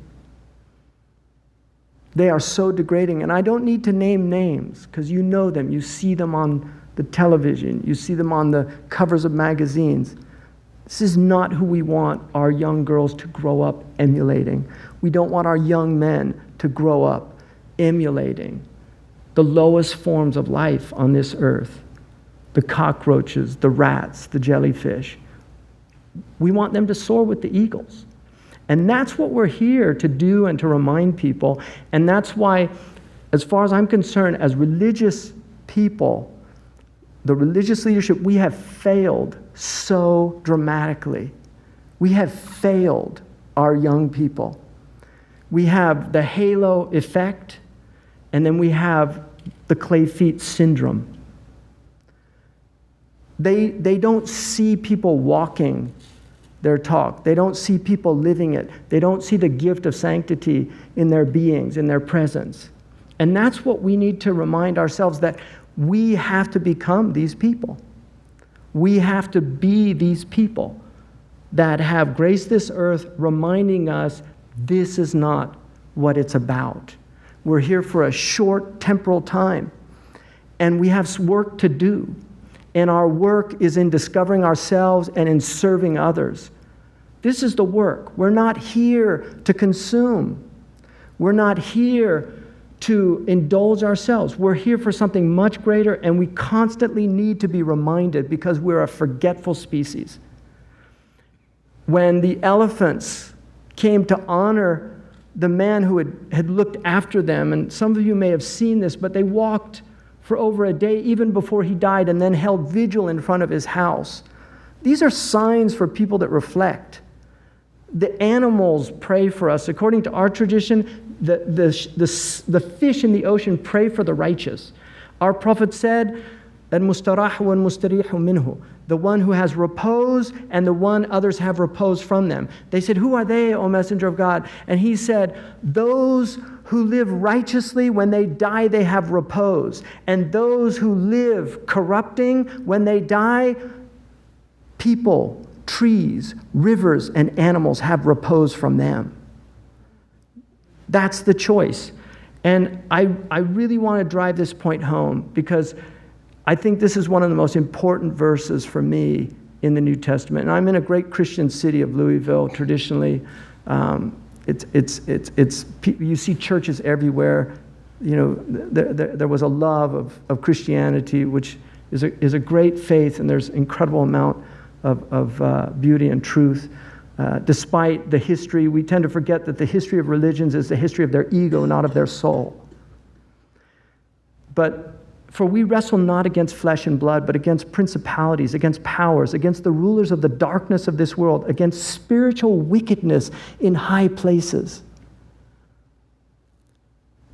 They are so degrading. And I don't need to name names, because you know them. You see them on the television. You see them on the covers of magazines. This is not who we want our young girls to grow up emulating. We don't want our young men to grow up emulating the lowest forms of life on this earth. The cockroaches, the rats, the jellyfish. We want them to soar with the eagles. And that's what we're here to do and to remind people. And that's why, as far as I'm concerned, as religious people, the religious leadership, we have failed so dramatically. We have failed our young people. We have the halo effect, and then we have the clay feet syndrome. They don't see people walking their talk. They don't see people living it. They don't see the gift of sanctity in their beings, in their presence. And that's what we need to remind ourselves, that we have to become these people. We have to be these people that have graced this earth, reminding us this is not what it's about. We're here for a short temporal time, and we have work to do. And our work is in discovering ourselves and in serving others. This is the work. We're not here to consume. We're not here to indulge ourselves. We're here for something much greater, and we constantly need to be reminded, because we're a forgetful species. When the elephants came to honor the man who had looked after them, and some of you may have seen this, but they walked for over a day, even before he died, and then held vigil in front of his house. These are signs for people that reflect. The animals pray for us. According to our tradition, the fish in the ocean pray for the righteous. Our Prophet said, "Al-mustarah wal-mustarihu minhu," the one who has repose and the one others have repose from them. They said, "Who are they, O Messenger of God?" And he said, "Those who live righteously, when they die, they have repose. And those who live corrupting, when they die, people, trees, rivers, and animals have repose from them." That's the choice. And I really want to drive this point home, because I think this is one of the most important verses for me in the New Testament. And I'm in a great Christian city of Louisville, traditionally. You see churches everywhere. You know, there was a love of Christianity, which is a great faith, and there's incredible amount of beauty and truth. Despite the history, we tend to forget that the history of religions is the history of their ego, not of their soul. But for we wrestle not against flesh and blood, but against principalities, against powers, against the rulers of the darkness of this world, against spiritual wickedness in high places.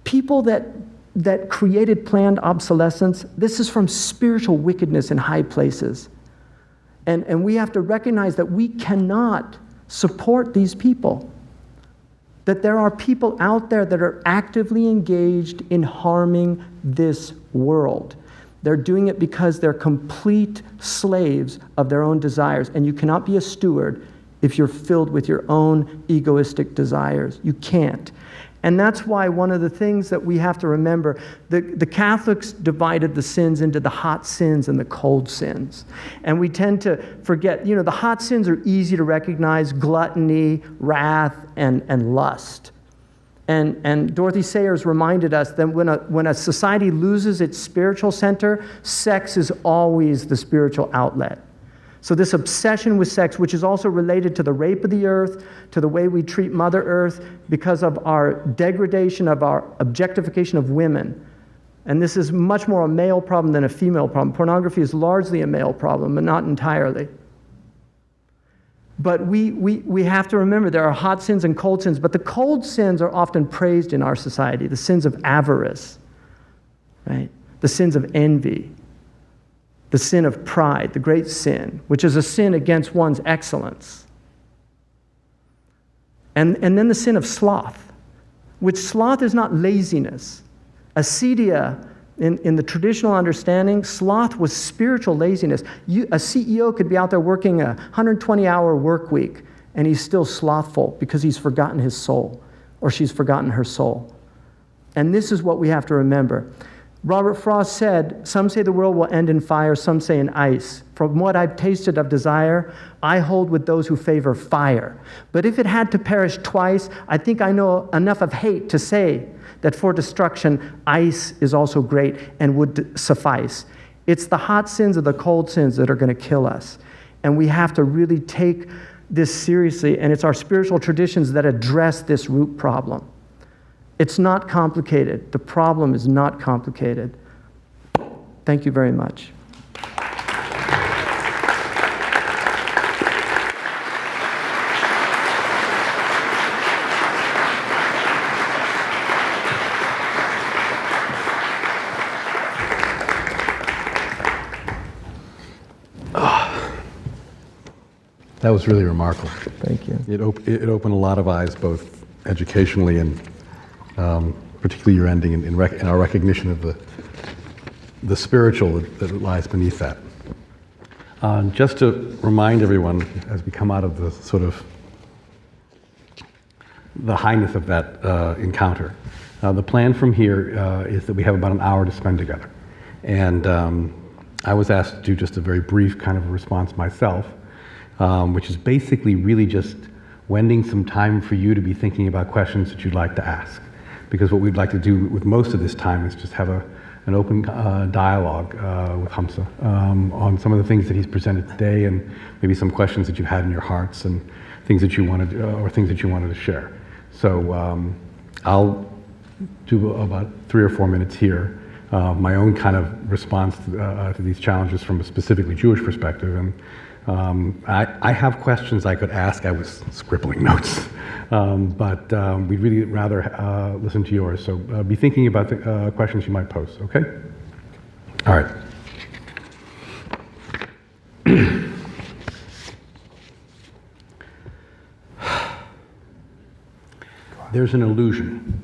People that created planned obsolescence, this is from spiritual wickedness in high places. And we have to recognize that we cannot support these people. That there are people out there that are actively engaged in harming this world. They're doing it because they're complete slaves of their own desires. And you cannot be a steward if you're filled with your own egoistic desires. You can't. And that's why one of the things that we have to remember, the Catholics divided the sins into the hot sins and the cold sins. And we tend to forget, the hot sins are easy to recognize: gluttony, wrath, and lust. And Dorothy Sayers reminded us that when a society loses its spiritual center, sex is always the spiritual outlet. So this obsession with sex, which is also related to the rape of the earth, to the way we treat Mother Earth, because of our degradation, of our objectification of women. And this is much more a male problem than a female problem. Pornography is largely a male problem, but not entirely. But we have to remember there are hot sins and cold sins, but the cold sins are often praised in our society. The sins of avarice, right? The sins of envy, the sin of pride, the great sin, which is a sin against one's excellence. And then the sin of sloth, which sloth is not laziness. Acedia, in the traditional understanding, sloth was spiritual laziness. A CEO could be out there working a 120-hour work week, and he's still slothful because he's forgotten his soul, or she's forgotten her soul. And this is what we have to remember. Robert Frost said, "Some say the world will end in fire, some say in ice. From what I've tasted of desire, I hold with those who favor fire. But if it had to perish twice, I think I know enough of hate to say that for destruction, ice is also great and would suffice." It's the hot sins or the cold sins that are going to kill us. And we have to really take this seriously, and it's our spiritual traditions that address this root problem. It's not complicated. The problem is not complicated. Thank you very much. That was really remarkable. Thank you. It opened a lot of eyes, both educationally and particularly your ending in our recognition of the spiritual that lies beneath that. Just to remind everyone, as we come out of the sort of the highness of that encounter, the plan from here is that we have about an hour to spend together. And I was asked to do just a very brief kind of response myself, which is basically really just wending some time for you to be thinking about questions that you'd like to ask. Because what we'd like to do with most of this time is just have an open dialogue with Hamzah on some of the things that he's presented today, and maybe some questions that you've had in your hearts and things that you wanted to share. So I'll do about 3 or 4 minutes here, my own kind of response to these challenges from a specifically Jewish perspective. And I have questions I could ask. I was scribbling notes, but we'd really rather listen to yours. So be thinking about the questions you might pose, okay? All right. There's an illusion.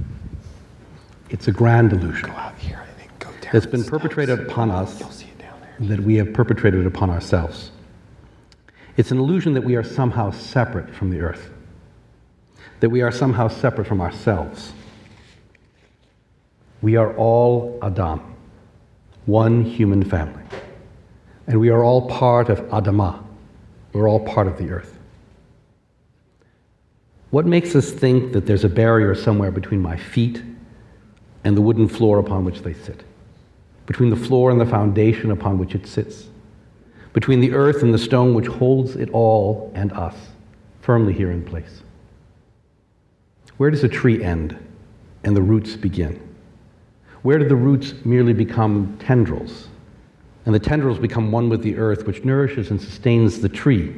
It's a grand illusion that's been perpetrated upon us, that we have perpetrated upon ourselves. It's an illusion that we are somehow separate from the earth, that we are somehow separate from ourselves. We are all Adam, one human family, and we are all part of Adamah. We're all part of the earth. What makes us think that there's a barrier somewhere between my feet and the wooden floor upon which they sit, between the floor and the foundation upon which it sits, between the earth and the stone which holds it all and us firmly here in place? Where does a tree end and the roots begin? Where do the roots merely become tendrils, and the tendrils become one with the earth, which nourishes and sustains the tree,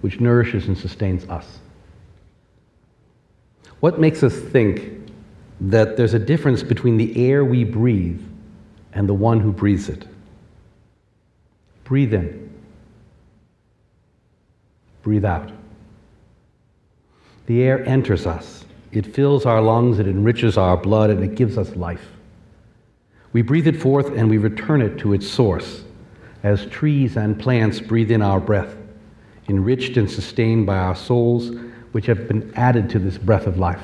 which nourishes and sustains us? What makes us think that there's a difference between the air we breathe and the one who breathes it? Breathe in. Breathe out. The air enters us. It fills our lungs, it enriches our blood, and it gives us life. We breathe it forth and we return it to its source, as trees and plants breathe in our breath, enriched and sustained by our souls, which have been added to this breath of life.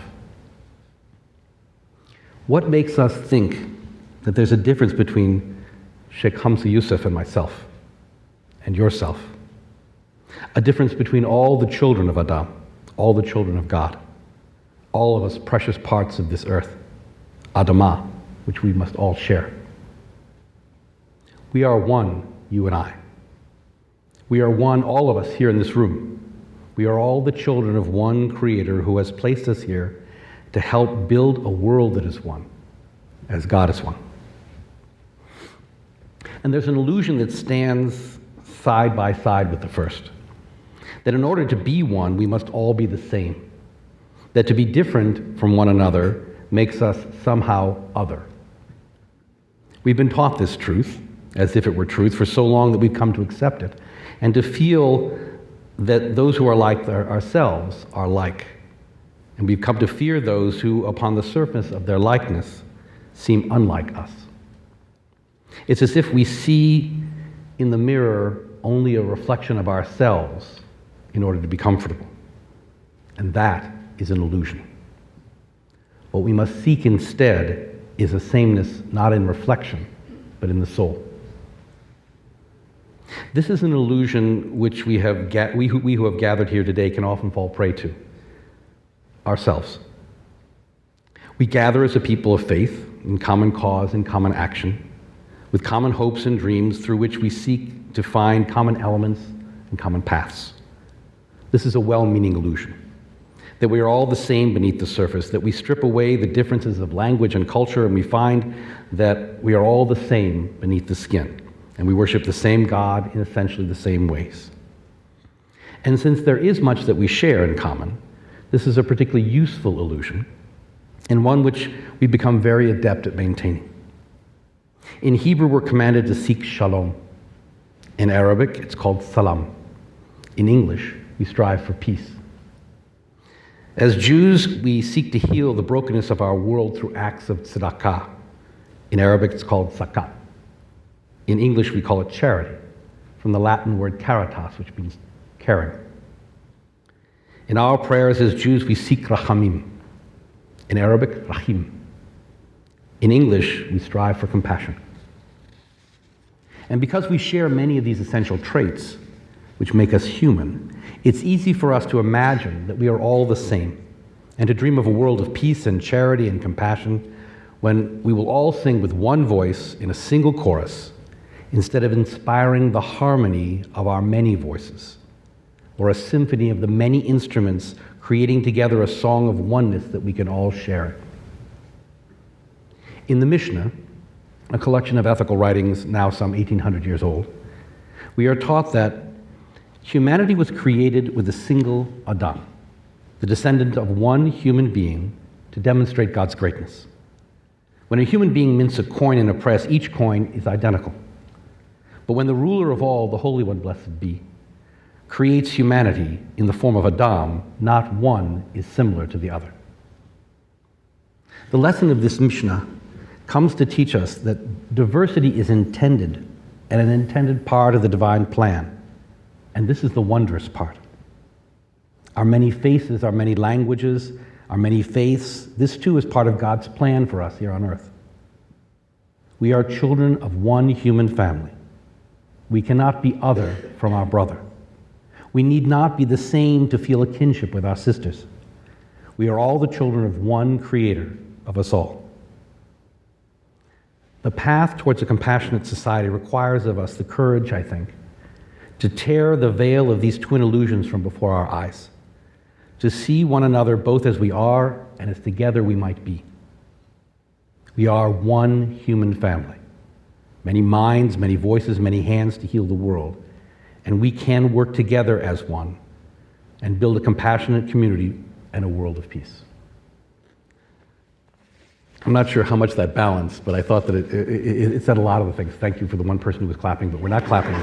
What makes us think that there's a difference between Sheikh Hamzah Yusuf and myself and yourself? A difference between all the children of Adam, all the children of God. all of us precious parts of this earth, Adamah, which we must all share. We are one, you and I. We are one, all of us here in this room. We are all the children of one Creator who has placed us here to help build a world that is one, as God is one. And there's an illusion that stands side by side with the first, that in order to be one, we must all be the same, that to be different from one another makes us somehow other. We've been taught this truth, as if it were truth, for so long that we've come to accept it, and to feel that those who are like ourselves are like. And we've come to fear those who, upon the surface of their likeness, seem unlike us. It's as if we see in the mirror only a reflection of ourselves in order to be comfortable. And that is an illusion. What we must seek instead is a sameness not in reflection, but in the soul. This is an illusion which we who have gathered here today can often fall prey to, ourselves. We gather as a people of faith, in common cause and common action, with common hopes and dreams through which we seek to find common elements and common paths. This is a well-meaning illusion, that we are all the same beneath the surface, that we strip away the differences of language and culture and we find that we are all the same beneath the skin, and we worship the same God in essentially the same ways. And since there is much that we share in common, this is a particularly useful illusion, and one which we become very adept at maintaining. In Hebrew, we're commanded to seek shalom. In Arabic, it's called salam. In English, we strive for peace. As Jews, we seek to heal the brokenness of our world through acts of tzedakah. In Arabic, it's called zakat. In English, we call it charity, from the Latin word caritas, which means caring. In our prayers as Jews, we seek rachamim. In Arabic, rahim. In English, we strive for compassion. And because we share many of these essential traits, which make us human, it's easy for us to imagine that we are all the same, and to dream of a world of peace and charity and compassion when we will all sing with one voice in a single chorus, instead of inspiring the harmony of our many voices, or a symphony of the many instruments creating together a song of oneness that we can all share. In the Mishnah, a collection of ethical writings now some 1,800 years old, we are taught that humanity was created with a single Adam, the descendant of one human being, to demonstrate God's greatness. When a human being mints a coin in a press, each coin is identical. But when the ruler of all, the Holy One, blessed be, creates humanity in the form of Adam, not one is similar to the other. The lesson of this Mishnah comes to teach us that diversity is intended and an intended part of the divine plan. And this is the wondrous part. Our many faces, our many languages, our many faiths, this too is part of God's plan for us here on earth. We are children of one human family. We cannot be other from our brother. We need not be the same to feel a kinship with our sisters. We are all the children of one Creator of us all. The path towards a compassionate society requires of us the courage, I think, to tear the veil of these twin illusions from before our eyes, to see one another both as we are and as together we might be. We are one human family, many minds, many voices, many hands to heal the world, and we can work together as one and build a compassionate community and a world of peace. I'm not sure how much that balanced, but I thought that it said a lot of the things. Thank you for the one person who was clapping, but we're not clapping.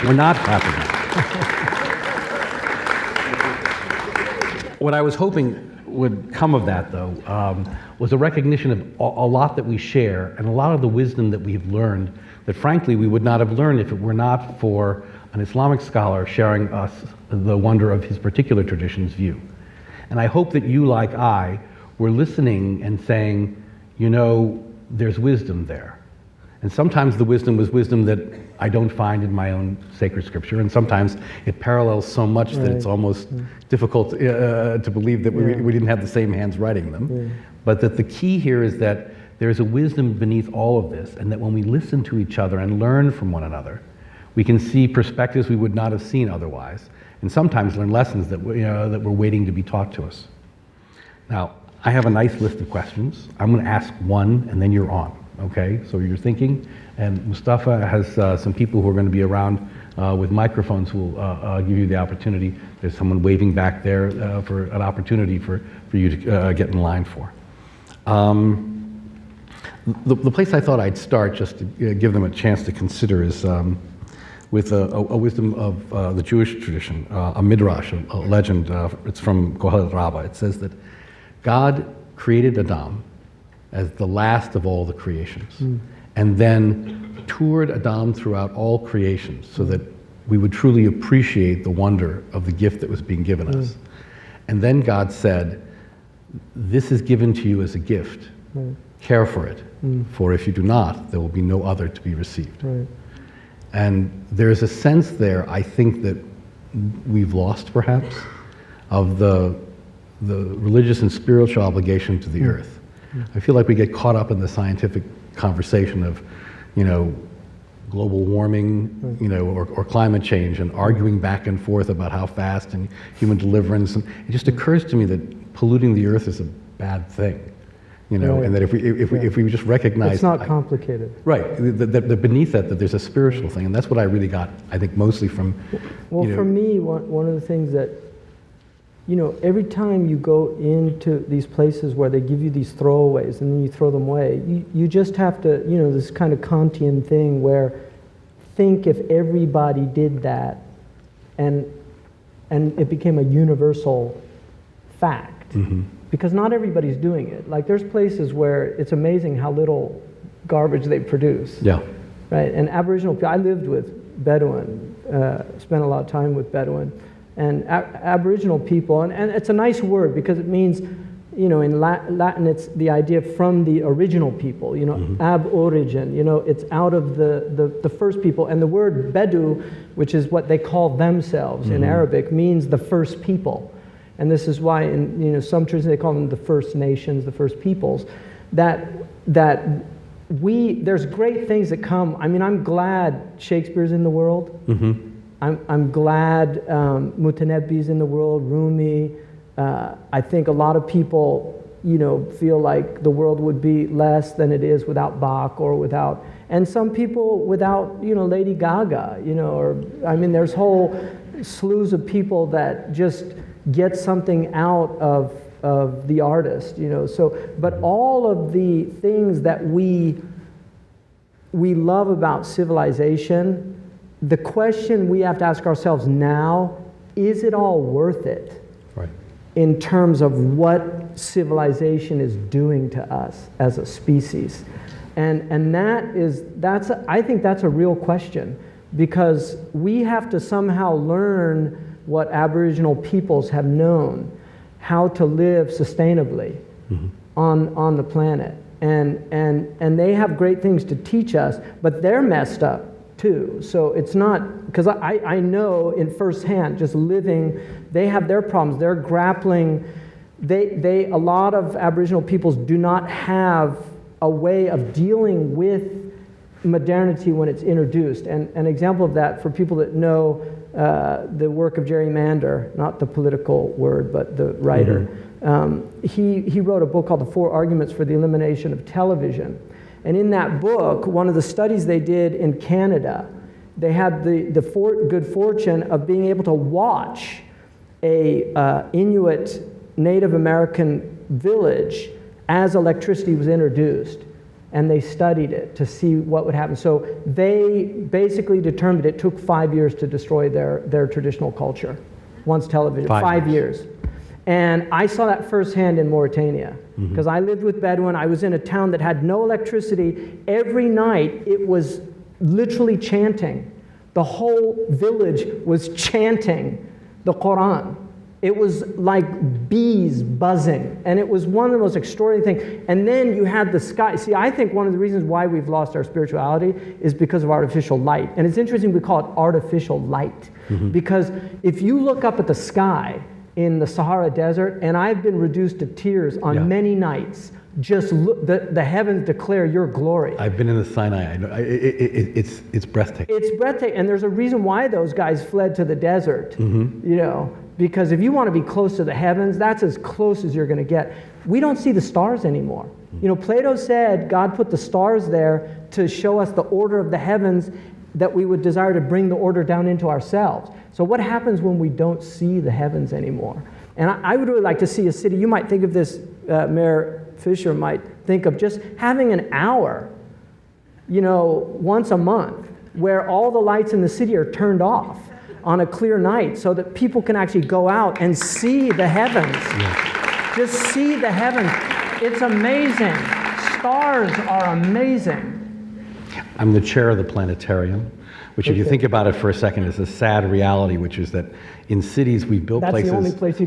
We're not clapping. What I was hoping would come of that, though, was a recognition of a lot that we share and a lot of the wisdom that we've learned that, frankly, we would not have learned if it were not for an Islamic scholar sharing us the wonder of his particular tradition's view. And I hope that you, like I, were listening and saying, you know, there's wisdom there. And sometimes the wisdom was wisdom that I don't find in my own sacred scripture, and sometimes it parallels so much that it's almost difficult to believe that we didn't have the same hands writing them. But that the key here is that there's a wisdom beneath all of this, and that when we listen to each other and learn from one another, we can see perspectives we would not have seen otherwise, and sometimes learn lessons that that we're waiting to be taught to us. Now, I have a nice list of questions. I'm going to ask one, and then you're on. Okay, so you're thinking, and Mustafa has some people who are going to be around with microphones who will give you the opportunity. There's someone waving back there for an opportunity for you to get in line for. The place I thought I'd start, just to give them a chance to consider, is with a wisdom of the Jewish tradition, a midrash, a legend. It's from Kohelet Rabbah. It says that God created Adam as the last of all the creations, and then toured Adam throughout all creations so that we would truly appreciate the wonder of the gift that was being given us. And then God said, this is given to you as a gift. Care for it, for if you do not, there will be no other to be received. And there's a sense there, I think, that we've lost, perhaps, of the religious and spiritual obligation to the earth. I feel like we get caught up in the scientific conversation of, global warming, or climate change, and arguing back and forth about how fast, and human deliverance. And it just occurs to me that polluting the earth is a bad thing, and that if we just recognize it's not complicated, right? That beneath that there's a spiritual thing, and that's what I really got, I think, mostly from. Well, for me, one of the things that, every time you go into these places where they give you these throwaways and then you throw them away, you just have to, this kind of Kantian thing where think if everybody did that and it became a universal fact. Because not everybody's doing it. Like, there's places where it's amazing how little garbage they produce. Yeah. Right? And Aboriginal people, I lived with Bedouin, spent a lot of time with Bedouin. And Aboriginal people, and it's a nice word because it means, in Latin it's the idea from the original people, ab origin, it's out of the first people. And the word Bedu, which is what they call themselves in Arabic, means the first people. And this is why in some traditions they call them the first nations, the first peoples. There's great things that come. I mean, I'm glad Shakespeare's in the world. I'm glad Mutanabbi's in the world, Rumi. I think a lot of people, feel like the world would be less than it is without Bach or without, and some people without, Lady Gaga, there's whole slews of people that just get something out of the artist, but all of the things that we love about civilization, the question we have to ask ourselves now, is it all worth it? Right. In terms of what civilization is doing to us as a species? And I think that's a real question, because we have to somehow learn what Aboriginal peoples have known, how to live sustainably on the planet. And they have great things to teach us, but they're messed up too. So it's not, because I know in firsthand, just living, they have their problems. They're grappling. A lot of Aboriginal peoples do not have a way of dealing with modernity when it's introduced. And an example of that, for people that know the work of Jerry Mander, not the political word, but the writer, he wrote a book called The 4 Arguments for the Elimination of Television. And in that book, one of the studies they did in Canada, they had the good fortune of being able to watch a Inuit Native American village as electricity was introduced. And they studied it to see what would happen. So they basically determined it took 5 years to destroy their traditional culture, once television, 5 years. And I saw that firsthand in Mauritania, because I lived with Bedouin. I was in a town that had no electricity. Every night it was literally chanting. The whole village was chanting the Quran. It was like bees buzzing, and it was one of the most extraordinary things. And then you had the sky. See, I think one of the reasons why we've lost our spirituality is because of artificial light. And it's interesting we call it artificial light, because if you look up at the sky in the Sahara Desert, and I've been reduced to tears on many nights, just look, the heavens declare your glory. I've been in the Sinai. I know. It's breathtaking. It's breathtaking, and there's a reason why those guys fled to the desert, you know, because if you want to be close to the heavens, that's as close as you're going to get. We don't see the stars anymore. You know, Plato said God put the stars there to show us the order of the heavens, that we would desire to bring the order down into ourselves. So what happens when we don't see the heavens anymore? And I would really like to see a city, you might think of this, Mayor Fisher might think of just having an hour, you know, once a month, where all the lights in the city are turned off on a clear night, so that people can actually go out and see the heavens. Just see the heavens. It's amazing. Stars are amazing. I'm the chair of the planetarium, which, if you think about it for a second, is a sad reality, which is that in cities we've built places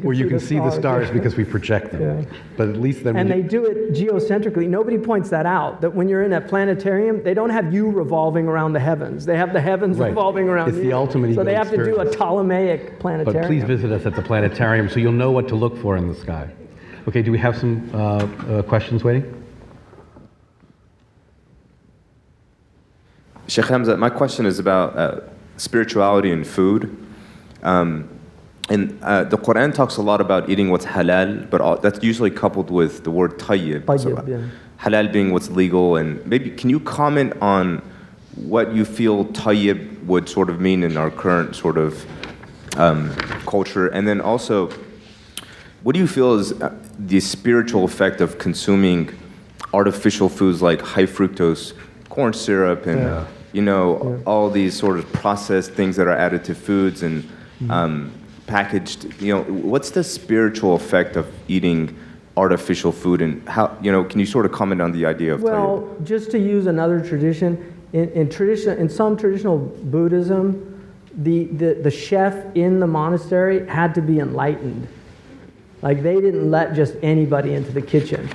where you can see the stars because we project them. But at least then, and they do it geocentrically. Nobody points that out. That when you're in a planetarium, they don't have you revolving around the heavens. They have the heavens revolving around you. It's the ultimate. So they have to do a Ptolemaic planetarium. But please visit us at the planetarium so you'll know what to look for in the sky. Okay, do we have some questions waiting? Shaykh Hamzah, my question is about spirituality and food. And the Quran talks a lot about eating what's halal, but that's usually coupled with the word tayyib. So, halal being what's legal, and maybe can you comment on what you feel tayyib would sort of mean in our current sort of culture? And then also, what do you feel is the spiritual effect of consuming artificial foods like high fructose corn syrup and you know, all these sort of processed things that are added to foods and packaged, you know, what's the spiritual effect of eating artificial food, and how, you know, can you sort of comment on the idea of tayyib? Just to use another tradition, in some traditional Buddhism, the chef in the monastery had to be enlightened. Like, they didn't let just anybody into the kitchen.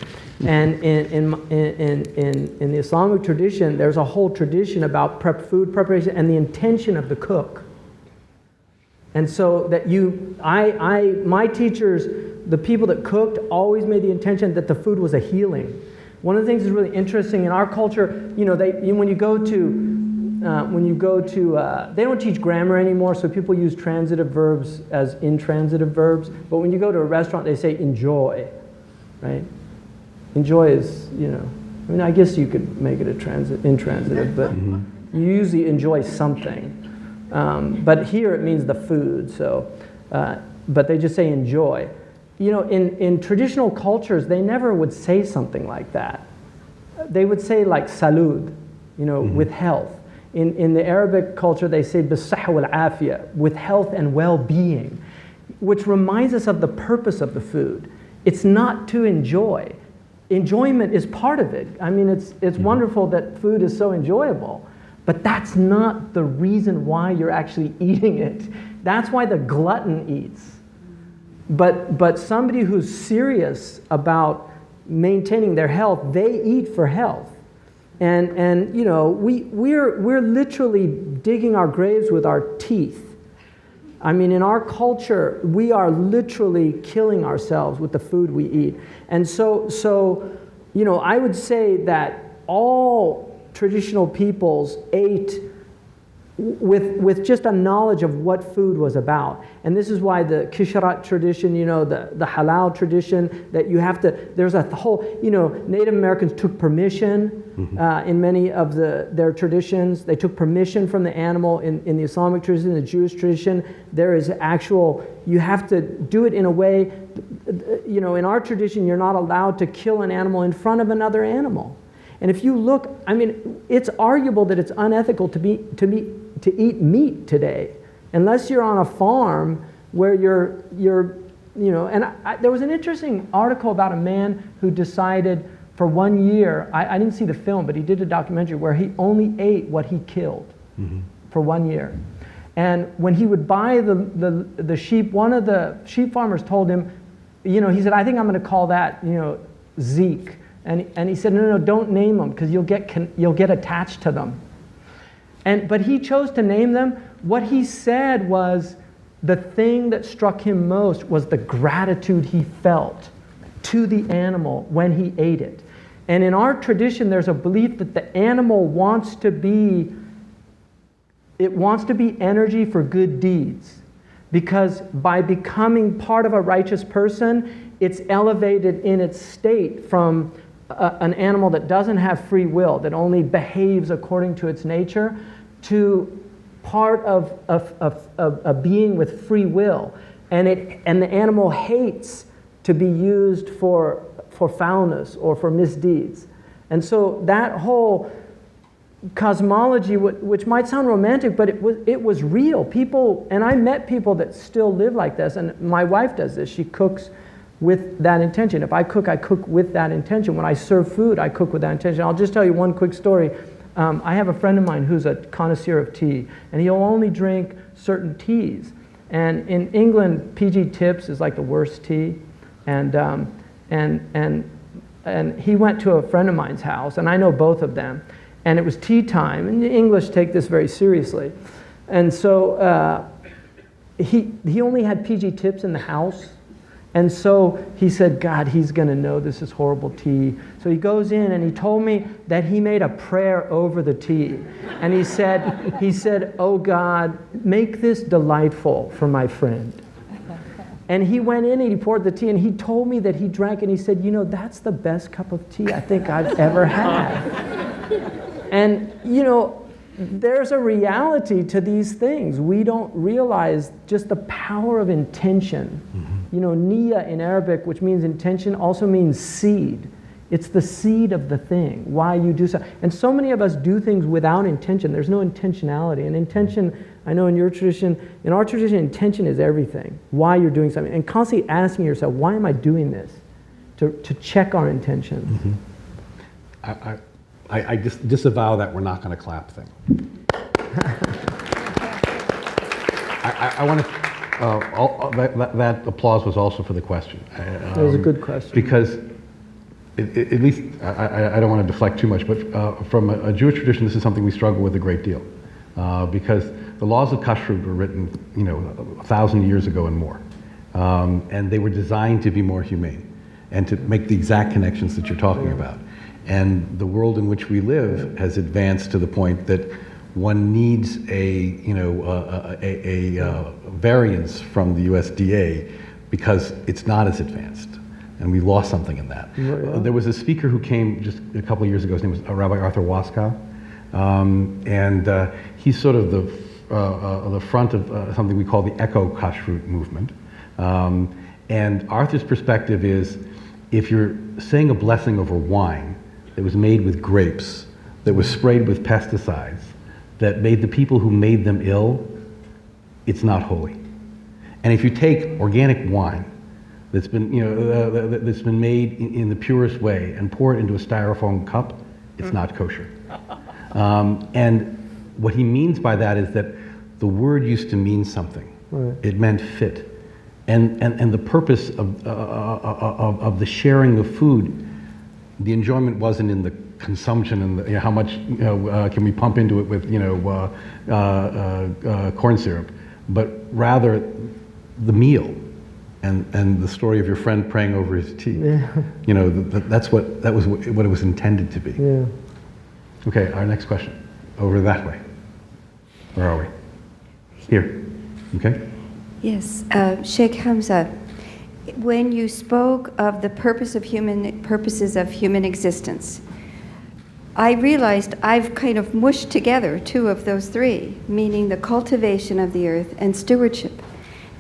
And in the Islamic tradition, there's a whole tradition about food preparation and the intention of the cook. And so that my teachers, the people that cooked, always made the intention that the food was a healing. One of the things that's really interesting in our culture, you know, when you go to, they don't teach grammar anymore, so people use transitive verbs as intransitive verbs. But when you go to a restaurant, they say enjoy, right? Enjoy is, you know, I mean, I guess you could make it intransitive, but you usually enjoy something. But here it means the food, so, but they just say enjoy. You know, in traditional cultures, they never would say something like that. They would say like salud, you know, with health. In the Arabic culture, they say bisah wal afiyah, with health and well-being, which reminds us of the purpose of the food. It's not to enjoy. Enjoyment is part of it. I mean, it's wonderful that food is so enjoyable, but that's not the reason why you're actually eating it. That's why the glutton eats. But somebody who's serious about maintaining their health, they eat for health. And you know, we're literally digging our graves with our teeth. I mean, in our culture, we are literally killing ourselves with the food we eat. And so, you know, I would say that all traditional peoples ate with just a knowledge of what food was about. And this is why the kisharat tradition, you know, the halal tradition, that you have to, there's a whole, you know, Native Americans took permission in many of their traditions. They took permission from the animal in the Islamic tradition, the Jewish tradition. There is actual, you have to do it in a way, you know, in our tradition, you're not allowed to kill an animal in front of another animal. And if you look, I mean, it's arguable that it's unethical to eat meat today, unless you're on a farm where you're you know. And there was an interesting article about a man who decided for 1 year, I didn't see the film, but he did a documentary where he only ate what he killed for 1 year. And when he would buy the sheep, one of the sheep farmers told him, he said, I think I'm going to call that, Zeke. And he said, no, don't name them because you'll get attached to them. But he chose to name them. What he said was the thing that struck him most was the gratitude he felt to the animal when he ate it. And in our tradition, there's a belief that the animal wants to be energy for good deeds. Because by becoming part of a righteous person, it's elevated in its state from an animal that doesn't have free will, that only behaves according to its nature, to part of a being with free will. And the animal hates to be used for foulness or for misdeeds. And so that whole cosmology, which might sound romantic, but it was real. People, and I met people that still live like this, and my wife does this. She cooks with that intention. If I cook with that intention. When I serve food, I cook with that intention. I'll just tell you one quick story. I have a friend of mine who's a connoisseur of tea, and he'll only drink certain teas. And in England, PG Tips is like the worst tea. And he went to a friend of mine's house, and I know both of them. And it was tea time, and the English take this very seriously. And so he only had PG Tips in the house. And so he said, God, he's going to know this is horrible tea. So he goes in and he told me that he made a prayer over the tea. And he said, oh God, make this delightful for my friend. And he went in and he poured the tea and he told me that he drank and he said, that's the best cup of tea I think I've ever had. And, there's a reality to these things. We don't realize just the power of intention. Niyya in Arabic, which means intention, also means seed. It's the seed of the thing, why you do so. And so many of us do things without intention. There's no intentionality. And intention, I know in your tradition, in our tradition, intention is everything. Why you're doing something. And constantly asking yourself, why am I doing this? To check our intention. I disavow that we're not going to clap thing. I want to... that applause was also for the question. That was a good question. Because, at least, I don't want to deflect too much, but from a Jewish tradition, this is something we struggle with a great deal. Because the laws of kashrut were written, 1,000 years ago and more. And they were designed to be more humane and to make the exact connections that you're talking about. And the world in which we live has advanced to the point that one needs a variance from the USDA because it's not as advanced, and we lost something in that. There was a speaker who came just a couple of years ago. His name was Rabbi Arthur Waskow, and he's sort of the front of something we call the eco-kashrut movement. And Arthur's perspective is, if you're saying a blessing over wine that was made with grapes, that was sprayed with pesticides, that made the people who made them ill, it's not holy. And if you take organic wine that's been, that's been made in the purest way and pour it into a styrofoam cup, it's not kosher. And what he means by that is that the word used to mean something. Right. It meant fit. And the purpose of the sharing of food, the enjoyment wasn't in the consumption and how much can we pump into it with corn syrup, but rather the meal and the story of your friend praying over his tea. Yeah. That was what it was intended to be. Yeah. Okay, our next question, over that way. Where are we? Here. Okay. Yes, Shaykh Hamzah, when you spoke of the purposes of human existence, I realized I've kind of mushed together two of those three, meaning the cultivation of the earth and stewardship.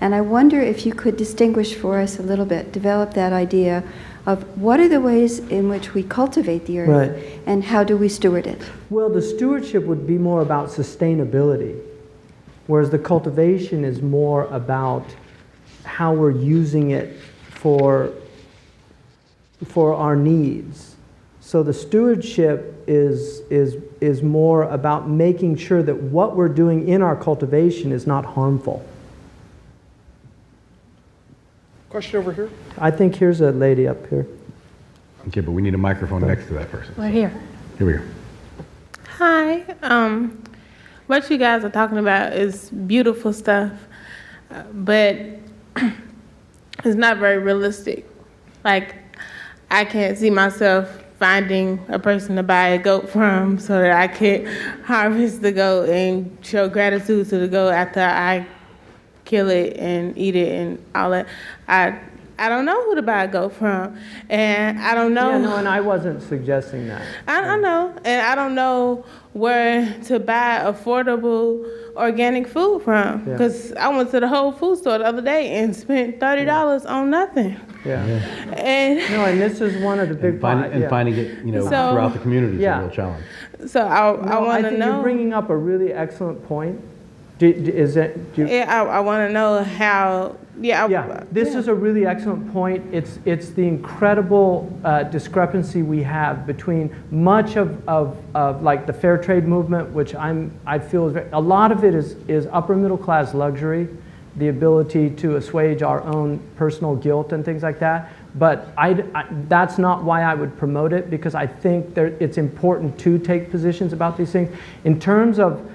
And I wonder if you could distinguish for us a little bit, develop that idea of what are the ways in which we cultivate the earth, right, and how do we steward it? Well, the stewardship would be more about sustainability, whereas the cultivation is more about how we're using it for our needs. So the stewardship is more about making sure that what we're doing in our cultivation is not harmful. Question over here. I think here's a lady up here. Okay, but we need a microphone next to that person. Right here. Here we go. Hi. What you guys are talking about is beautiful stuff, but it's not very realistic. Like, I can't see myself finding a person to buy a goat from so that I can harvest the goat and show gratitude to the goat after I kill it and eat it and all that. I don't know who to buy a goat from, and I don't know. Yeah, no, and I wasn't suggesting that. I know, and I don't know where to buy affordable organic food from, because I went to the Whole Food store the other day and spent $30 on nothing. Yeah. And and this is one of the big finding it, throughout the community is a real challenge. So I want to know. You're bringing up a really excellent point. I want to know how. This is a really excellent point. It's the incredible discrepancy we have between much of like the fair trade movement, which I feel is a lot of it is upper middle class luxury, the ability to assuage our own personal guilt and things like that. But that's not why I would promote it, because I think it's important to take positions about these things in terms of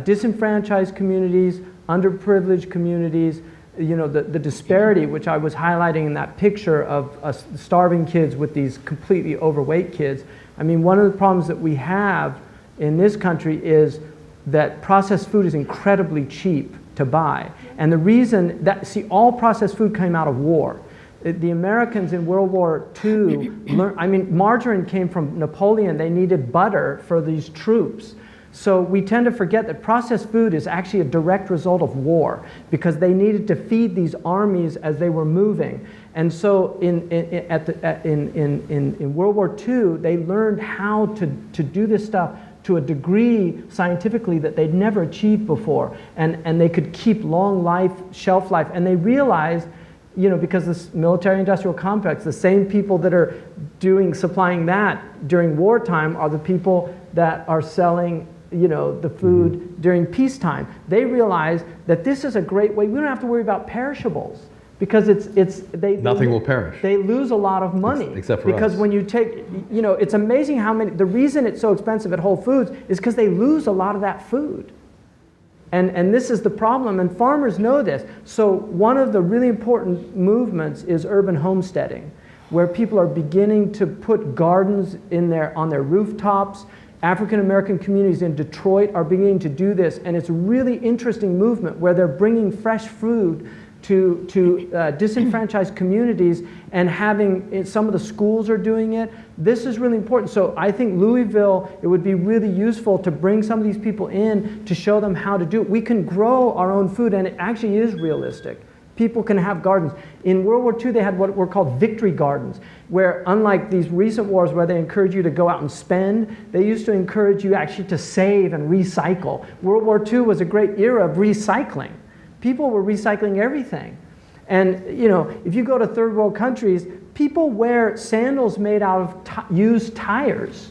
disenfranchised communities, underprivileged communities. The disparity, which I was highlighting in that picture of starving kids with these completely overweight kids. I mean, one of the problems that we have in this country is that processed food is incredibly cheap to buy. And the reason that, all processed food came out of war. The Americans in World War II margarine came from Napoleon. They needed butter for these troops. So we tend to forget that processed food is actually a direct result of war, because they needed to feed these armies as they were moving. And so in World War II, they learned how to do this stuff to a degree scientifically that they'd never achieved before. And they could keep long shelf life. And they realized, because this military-industrial complex, the same people that are supplying that during wartime are the people that are selling the food during peacetime. They realize that this is a great way. We don't have to worry about perishables, because nothing will perish. They lose a lot of money, except for because us. when you take, it's amazing how many. The reason it's so expensive at Whole Foods is because they lose a lot of that food. And this is the problem, and farmers know this. So one of the really important movements is urban homesteading, where people are beginning to put gardens on their rooftops. African American communities in Detroit are beginning to do this, and it's a really interesting movement where they're bringing fresh food to disenfranchised communities, and some of the schools are doing it. This is really important. So I think Louisville, it would be really useful to bring some of these people in to show them how to do it. We can grow our own food, and it actually is realistic. People can have gardens. In World War II, they had what were called victory gardens, where unlike these recent wars where they encourage you to go out and spend, they used to encourage you actually to save and recycle. World War II was a great era of recycling. People were recycling everything. And if you go to third world countries, people wear sandals made out of used tires,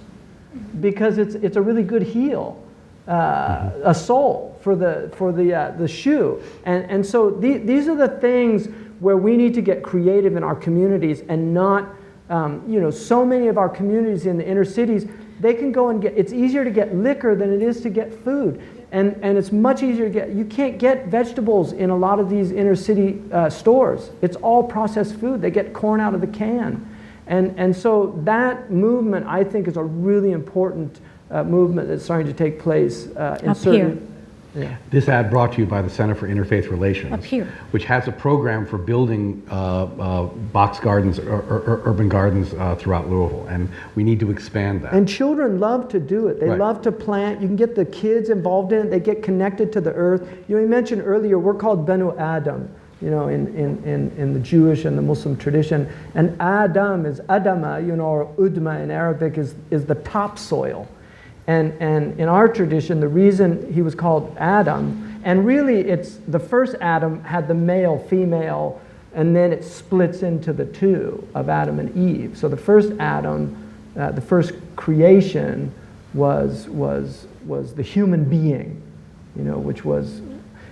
because it's a really good heel, a sole for the shoe. And so these are the things where we need to get creative in our communities, and not, so many of our communities in the inner cities, they can go and it's easier to get liquor than it is to get food. And it's much easier to you can't get vegetables in a lot of these inner city stores. It's all processed food. They get corn out of the can. And so that movement, I think, is a really important movement that's starting to take place in certain... Yeah. This ad brought to you by the Center for Interfaith Relations, up here, which has a program for building box gardens or urban gardens throughout Louisville, and we need to expand that. And children love to do it. They love to plant. You can get the kids involved in it. They get connected to the earth. You mentioned earlier, we're called Benu Adam, in the Jewish and the Muslim tradition. And Adam is Adama, or Udma in Arabic is the topsoil. And in our tradition, the reason he was called Adam, and really it's the first Adam had the male, female, and then it splits into the two of Adam and Eve. So the first Adam The first creation was the human being, you know, which was,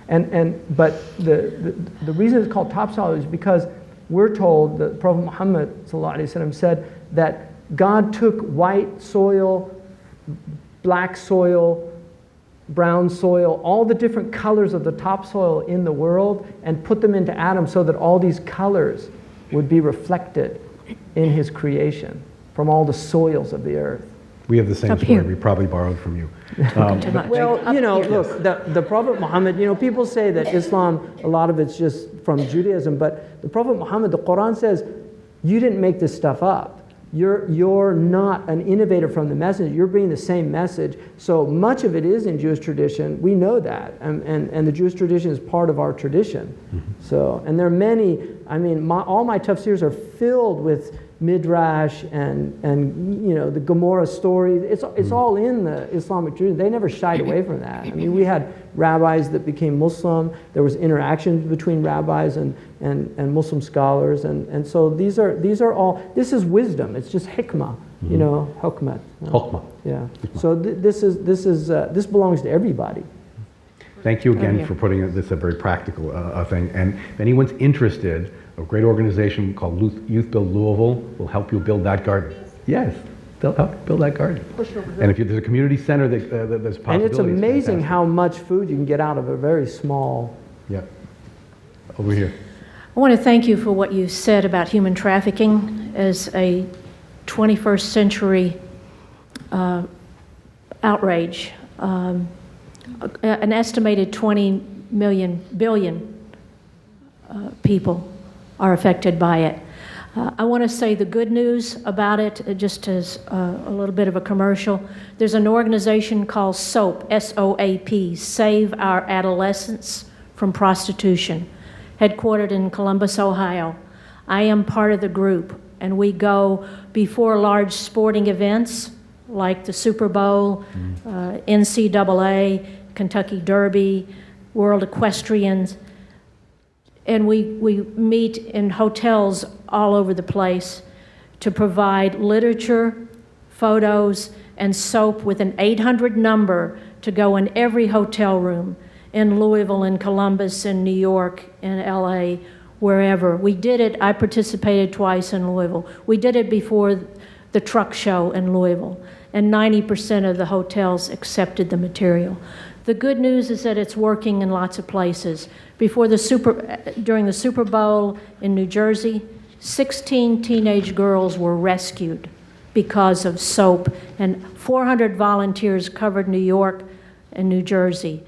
but the reason it's called topsoil is because we're told that Prophet Muhammad ﷺ said that God took white soil, black soil, brown soil, all the different colors of the topsoil in the world, and put them into Adam so that all these colors would be reflected in his creation from all the soils of the earth. We have the same story. We probably borrowed from you. Well, you know, look, the Prophet Muhammad, you know, people say that Islam, a lot of it's just from Judaism, but the Prophet Muhammad, the Quran says, you didn't make this stuff up. You're not an innovator from the message. You're bringing the same message. So much of it is in Jewish tradition. We know that. And the Jewish tradition is part of our tradition. Mm-hmm. So, and there are many, I mean, all my tafsirs are filled with Midrash and you know, the Gomorrah story. It's all in the Islamic tradition. They never shied away from that. I mean, we had rabbis that became Muslim. There was interactions between rabbis and Muslim scholars, and so these are all. This is wisdom. It's just hikmah, you know, hukmat. Hukmah. Yeah. So this belongs to everybody. Thank you again for putting this a very practical thing. And if anyone's interested, a great organization called Youth Build Louisville will help you build that garden. Yes, they'll help you build that garden. And if there's a community center there's possibilities. And it's amazing how much food you can get out of a very small. Yeah. Over here. I want to thank you for what you said about human trafficking as a 21st century outrage. An estimated 20 billion people are affected by it. I want to say the good news about it, just as a little bit of a commercial. There's an organization called SOAP, S-O-A-P, Save Our Adolescents from Prostitution, headquartered in Columbus, Ohio. I am part of the group, and we go before large sporting events like the Super Bowl, NCAA, Kentucky Derby, World Equestrians, and we meet in hotels all over the place to provide literature, photos, and soap with an 800 number to go in every hotel room in Louisville, in Columbus, in New York, in LA, wherever. We did it, I participated twice in Louisville. We did it before the truck show in Louisville, and 90% of the hotels accepted the material. The good news is that it's working in lots of places. During the Super Bowl in New Jersey, 16 teenage girls were rescued because of soap, and 400 volunteers covered New York and New Jersey.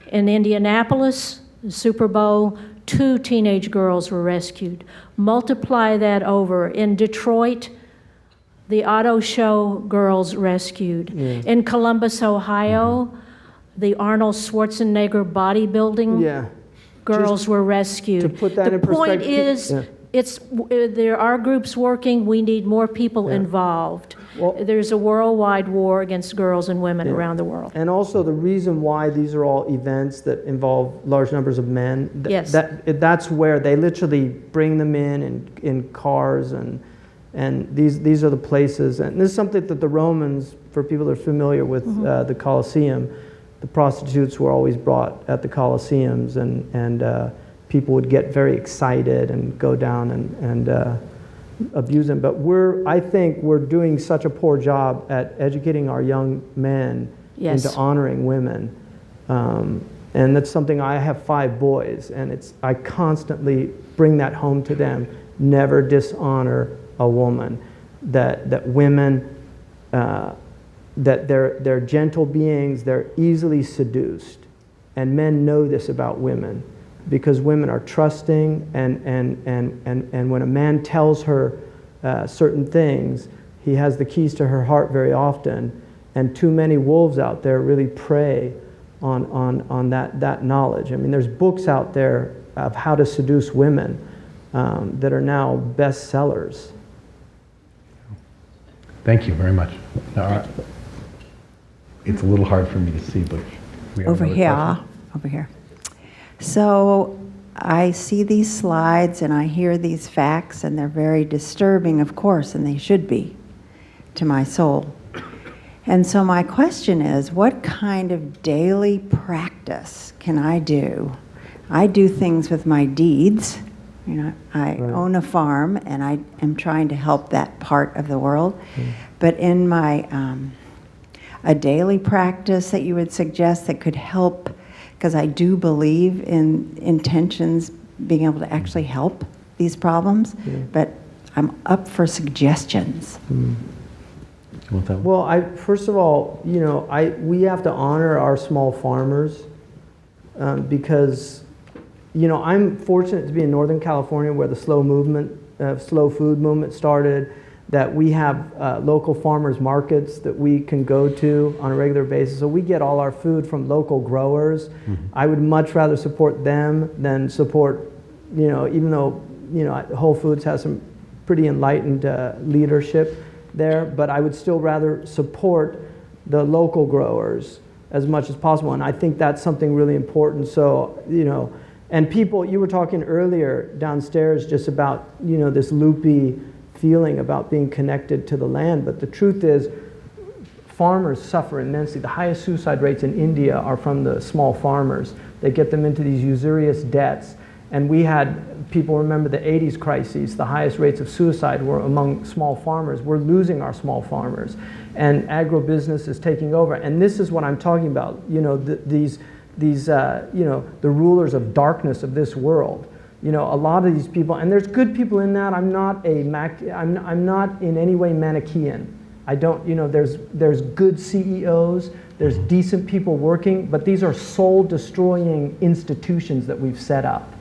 In Indianapolis, the Super Bowl, 2 teenage girls were rescued. Multiply that over. In Detroit, the auto show girls rescued. Yeah. In Columbus, Ohio, the Arnold Schwarzenegger bodybuilding girls were rescued. To put that in perspective. The point is, there are groups working. We need more people involved. Well, there's a worldwide war against girls and women around the world. And also the reason why these are all events that involve large numbers of men, that's where they literally bring them in cars, and these are the places. And this is something that the Romans, for people that are familiar with the Colosseum, the prostitutes were always brought at the Colosseums, and people would get very excited and go down and abuse them. But I think we're doing such a poor job at educating our young men into honoring women. And that's something, I have 5 boys, and I constantly bring that home to them. Never dishonor a woman. That women, that they're gentle beings, they're easily seduced. And men know this about women, because women are trusting, and when a man tells her certain things, he has the keys to her heart very often, and too many wolves out there really prey on that knowledge. I mean, there's books out there of how to seduce women that are now bestsellers. Thank you very much. It's a little hard for me to see, but we have over here. So I see these slides and I hear these facts, and they're very disturbing, of course, and they should be. to my soul. And so my question is, what kind of daily practice can I do? I do things with my deeds. You know, I own a farm, and I am trying to help that part of the world. But in my a daily practice that you would suggest that could help, because I do believe in intentions being able to actually help these problems, but I'm up for suggestions. Well, first of all, you know, we have to honor our small farmers because, you know, I'm fortunate to be in Northern California where the slow food movement started, that we have local farmers markets that we can go to on a regular basis. So we get all our food from local growers. I would much rather support them than support, you know, even though, you know, Whole Foods has some pretty enlightened leadership there, but I would still rather support the local growers as much as possible. And I think that's something really important. So, you know, and people, you were talking earlier downstairs just about, you know, this loopy feeling about being connected to the land. But the truth is, farmers suffer immensely. The highest suicide rates in India are from the small farmers. They get them into these usurious debts. And we had, people remember the 80s crises, the highest rates of suicide were among small farmers. We're losing our small farmers. And agribusiness is taking over. And this is what I'm talking about, you know, these you know, the rulers of darkness of this world. You know, a lot of these people, and there's good people in that. I'm not in any way Manichaean. I don't, you know, there's good CEOs, there's decent people working, but these are soul-destroying institutions that we've set up.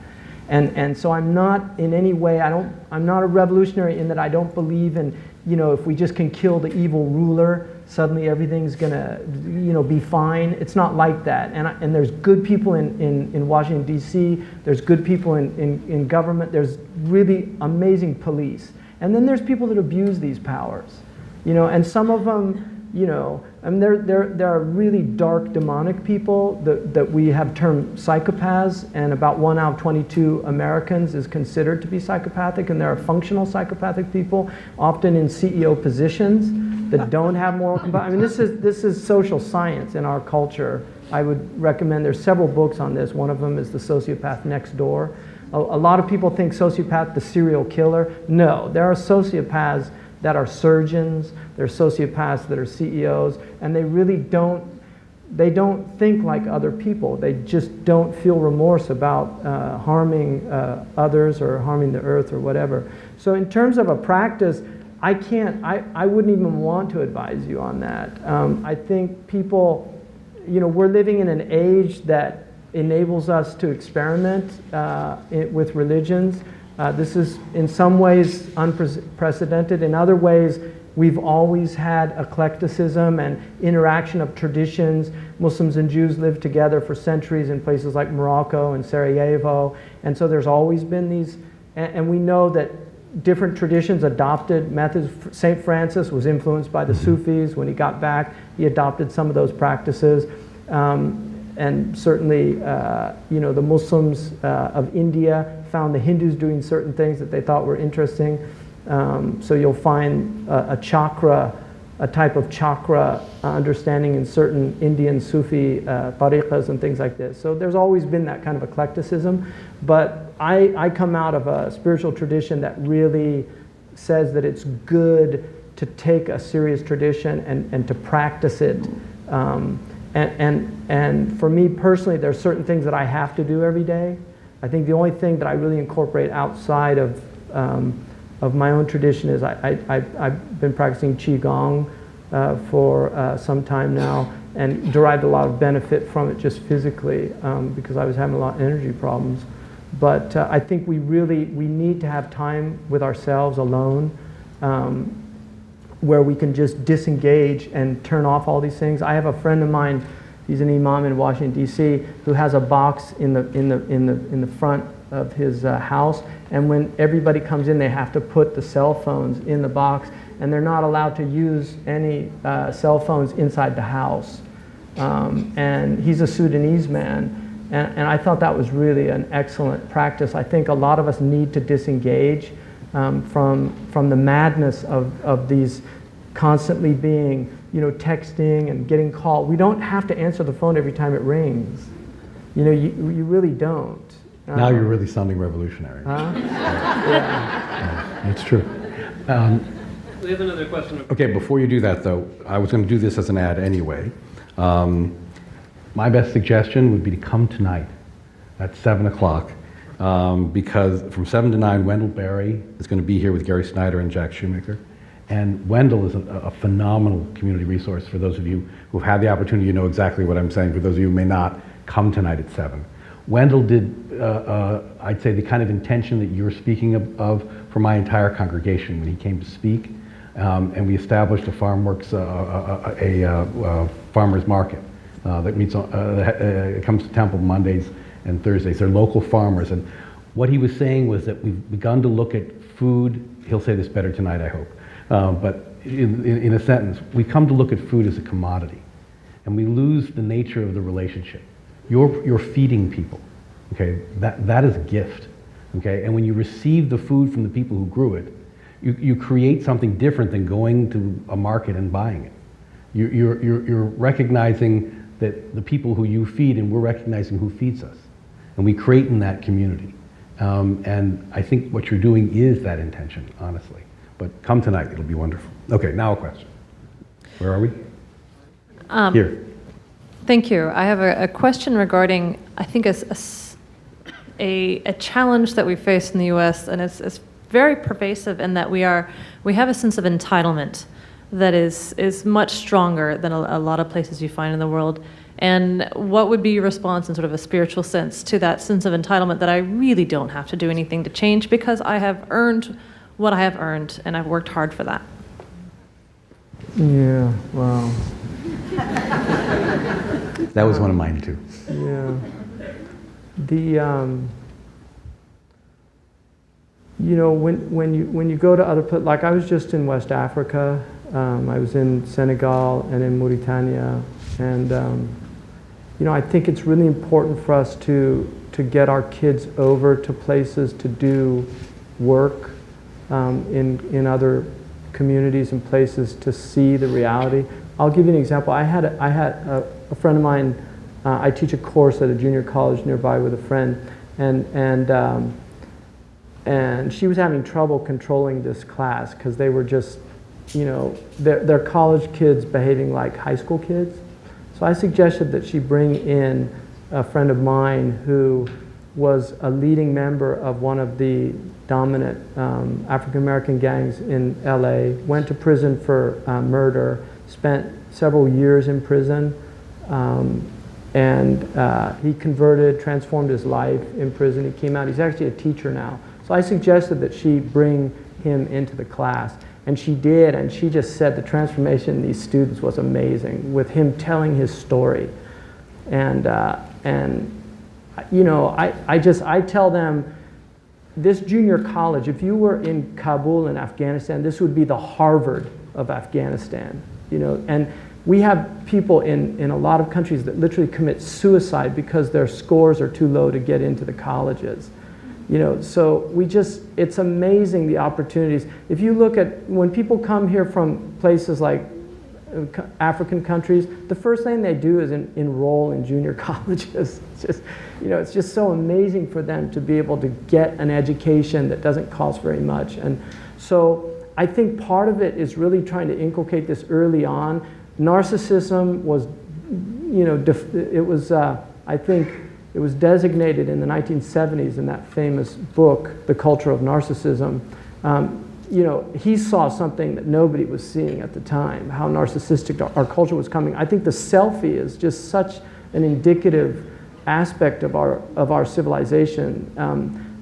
And so I'm not in any way, I'm not a revolutionary in that I don't believe in, you know, if we just can kill the evil ruler, suddenly everything's gonna, you know, be fine. It's not like that. And there's good people in Washington, D.C., there's good people in government, there's really amazing police. And then there's people that abuse these powers, you know, and some of them, you know, I mean, there are really dark demonic people that we have termed psychopaths, and about 1 out of 22 Americans is considered to be psychopathic, and there are functional psychopathic people, often in CEO positions, that don't have moral compassion. I mean, this is social science in our culture. I would recommend, there's several books on this. One of them is The Sociopath Next Door. A lot of people think sociopath, the serial killer. No, there are sociopaths that are surgeons, there are sociopaths that are CEOs, and they really don't think like other people. They just don't feel remorse about harming others or harming the earth or whatever. So in terms of a practice, I wouldn't even want to advise you on that. I think people, you know, we're living in an age that enables us to experiment with religions. This is in some ways unprecedented. In other ways, we've always had eclecticism and interaction of traditions. Muslims and Jews lived together for centuries in places like Morocco and Sarajevo. And so there's always been these, and we know that different traditions adopted methods. St. Francis was influenced by the Sufis. When he got back, he adopted some of those practices. And certainly, you know, the Muslims of India found the Hindus doing certain things that they thought were interesting. So you'll find a type of chakra understanding in certain Indian Sufi tariqas and things like this. So there's always been that kind of eclecticism. But I come out of a spiritual tradition that really says that it's good to take a serious tradition and to practice it. And for me personally, there's certain things that I have to do every day. I think the only thing that I really incorporate outside of my own tradition is I've been practicing Qigong for some time now and derived a lot of benefit from it just physically because I was having a lot of energy problems. But I think we need to have time with ourselves alone where we can just disengage and turn off all these things. I have a friend of mine, he's an imam in Washington, D.C., who has a box in the front of his house, and when everybody comes in, they have to put the cell phones in the box, and they're not allowed to use any cell phones inside the house. And he's a Sudanese man, and I thought that was really an excellent practice. I think a lot of us need to disengage from the madness of these constantly being, texting and getting called. We don't have to answer the phone every time it rings. You really don't. Now you're really sounding revolutionary. Yeah. It's true. We have another question. Okay, before you do that though, I was going to do this as an ad anyway. My best suggestion would be to come tonight at 7 o'clock because from 7 to 9, Wendell Berry is going to be here with Gary Snyder and Jack Shoemaker. And Wendell is a phenomenal community resource for those of you who've had the opportunity. You know exactly what I'm saying. For those of you who may not, come tonight at 7. Wendell did, I'd say, the kind of intention that you're speaking of for my entire congregation when he came to speak. And we established a FarmWorks, farmers market that meets. It comes to Temple Mondays and Thursdays. They're local farmers, and what he was saying was that we've begun to look at food. He'll say this better tonight, I hope. But in a sentence, we come to look at food as a commodity, and we lose the nature of the relationship. You're feeding people, okay? That is a gift, okay? And when you receive the food from the people who grew it, you create something different than going to a market and buying it. You're recognizing that the people who you feed, and we're recognizing who feeds us, and we create in that community. And I think what you're doing is that intention, honestly. But come tonight, it'll be wonderful. Okay, now a question. Where are we? Here. Thank you. I have a question regarding, I think, a challenge that we face in the U.S., and it's very pervasive in that we have a sense of entitlement that is much stronger than a lot of places you find in the world. And what would be your response in sort of a spiritual sense to that sense of entitlement that I really don't have to do anything to change because I have earned what I have earned and I've worked hard for that? Yeah, wow. That was one of mine too. Yeah. When you go to other places, like I was just in West Africa, I was in Senegal and in Mauritania, and I think it's really important for us to get our kids over to places to do work in other communities and places to see the reality. I'll give you an example. I had a friend of mine. I teach a course at a junior college nearby with a friend, and she was having trouble controlling this class because they were just, they're college kids behaving like high school kids. So I suggested that she bring in a friend of mine who was a leading member of one of the dominant African-American gangs in LA, went to prison for murder, spent several years in prison, and he converted, transformed his life in prison. He came out, he's actually a teacher now. So I suggested that she bring him into the class, and she did, and she just said the transformation in these students was amazing with him telling his story. I tell them, this junior college, if you were in Kabul in Afghanistan, this would be the Harvard of Afghanistan, and we have people in a lot of countries that literally commit suicide because their scores are too low to get into the colleges. So it's amazing the opportunities. If you look at, when people come here from places like African countries, the first thing they do is enroll in junior colleges. It's just so amazing for them to be able to get an education that doesn't cost very much. And so I think part of it is really trying to inculcate this early on. Narcissism was, I think it was designated in the 1970s in that famous book, The Culture of Narcissism. He saw something that nobody was seeing at the time, how narcissistic our culture was coming. I think the selfie is just such an indicative aspect of our civilization.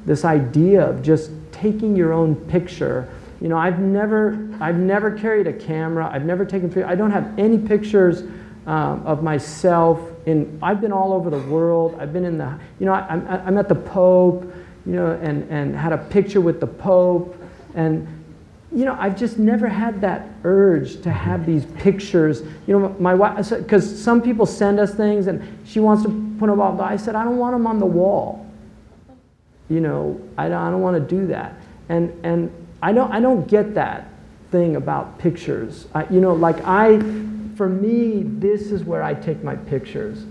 This idea of just taking your own picture. I've never carried a camera. I've never taken pictures. I don't have any pictures of myself. I've been all over the world. I've been in the, I met the Pope, and had a picture with the Pope. And, I've just never had that urge to have these pictures. My wife, because some people send us things and she wants to put them up. I said, I don't want them on the wall. I don't want to do that. And I don't get that thing about pictures. For me, this is where I take my pictures.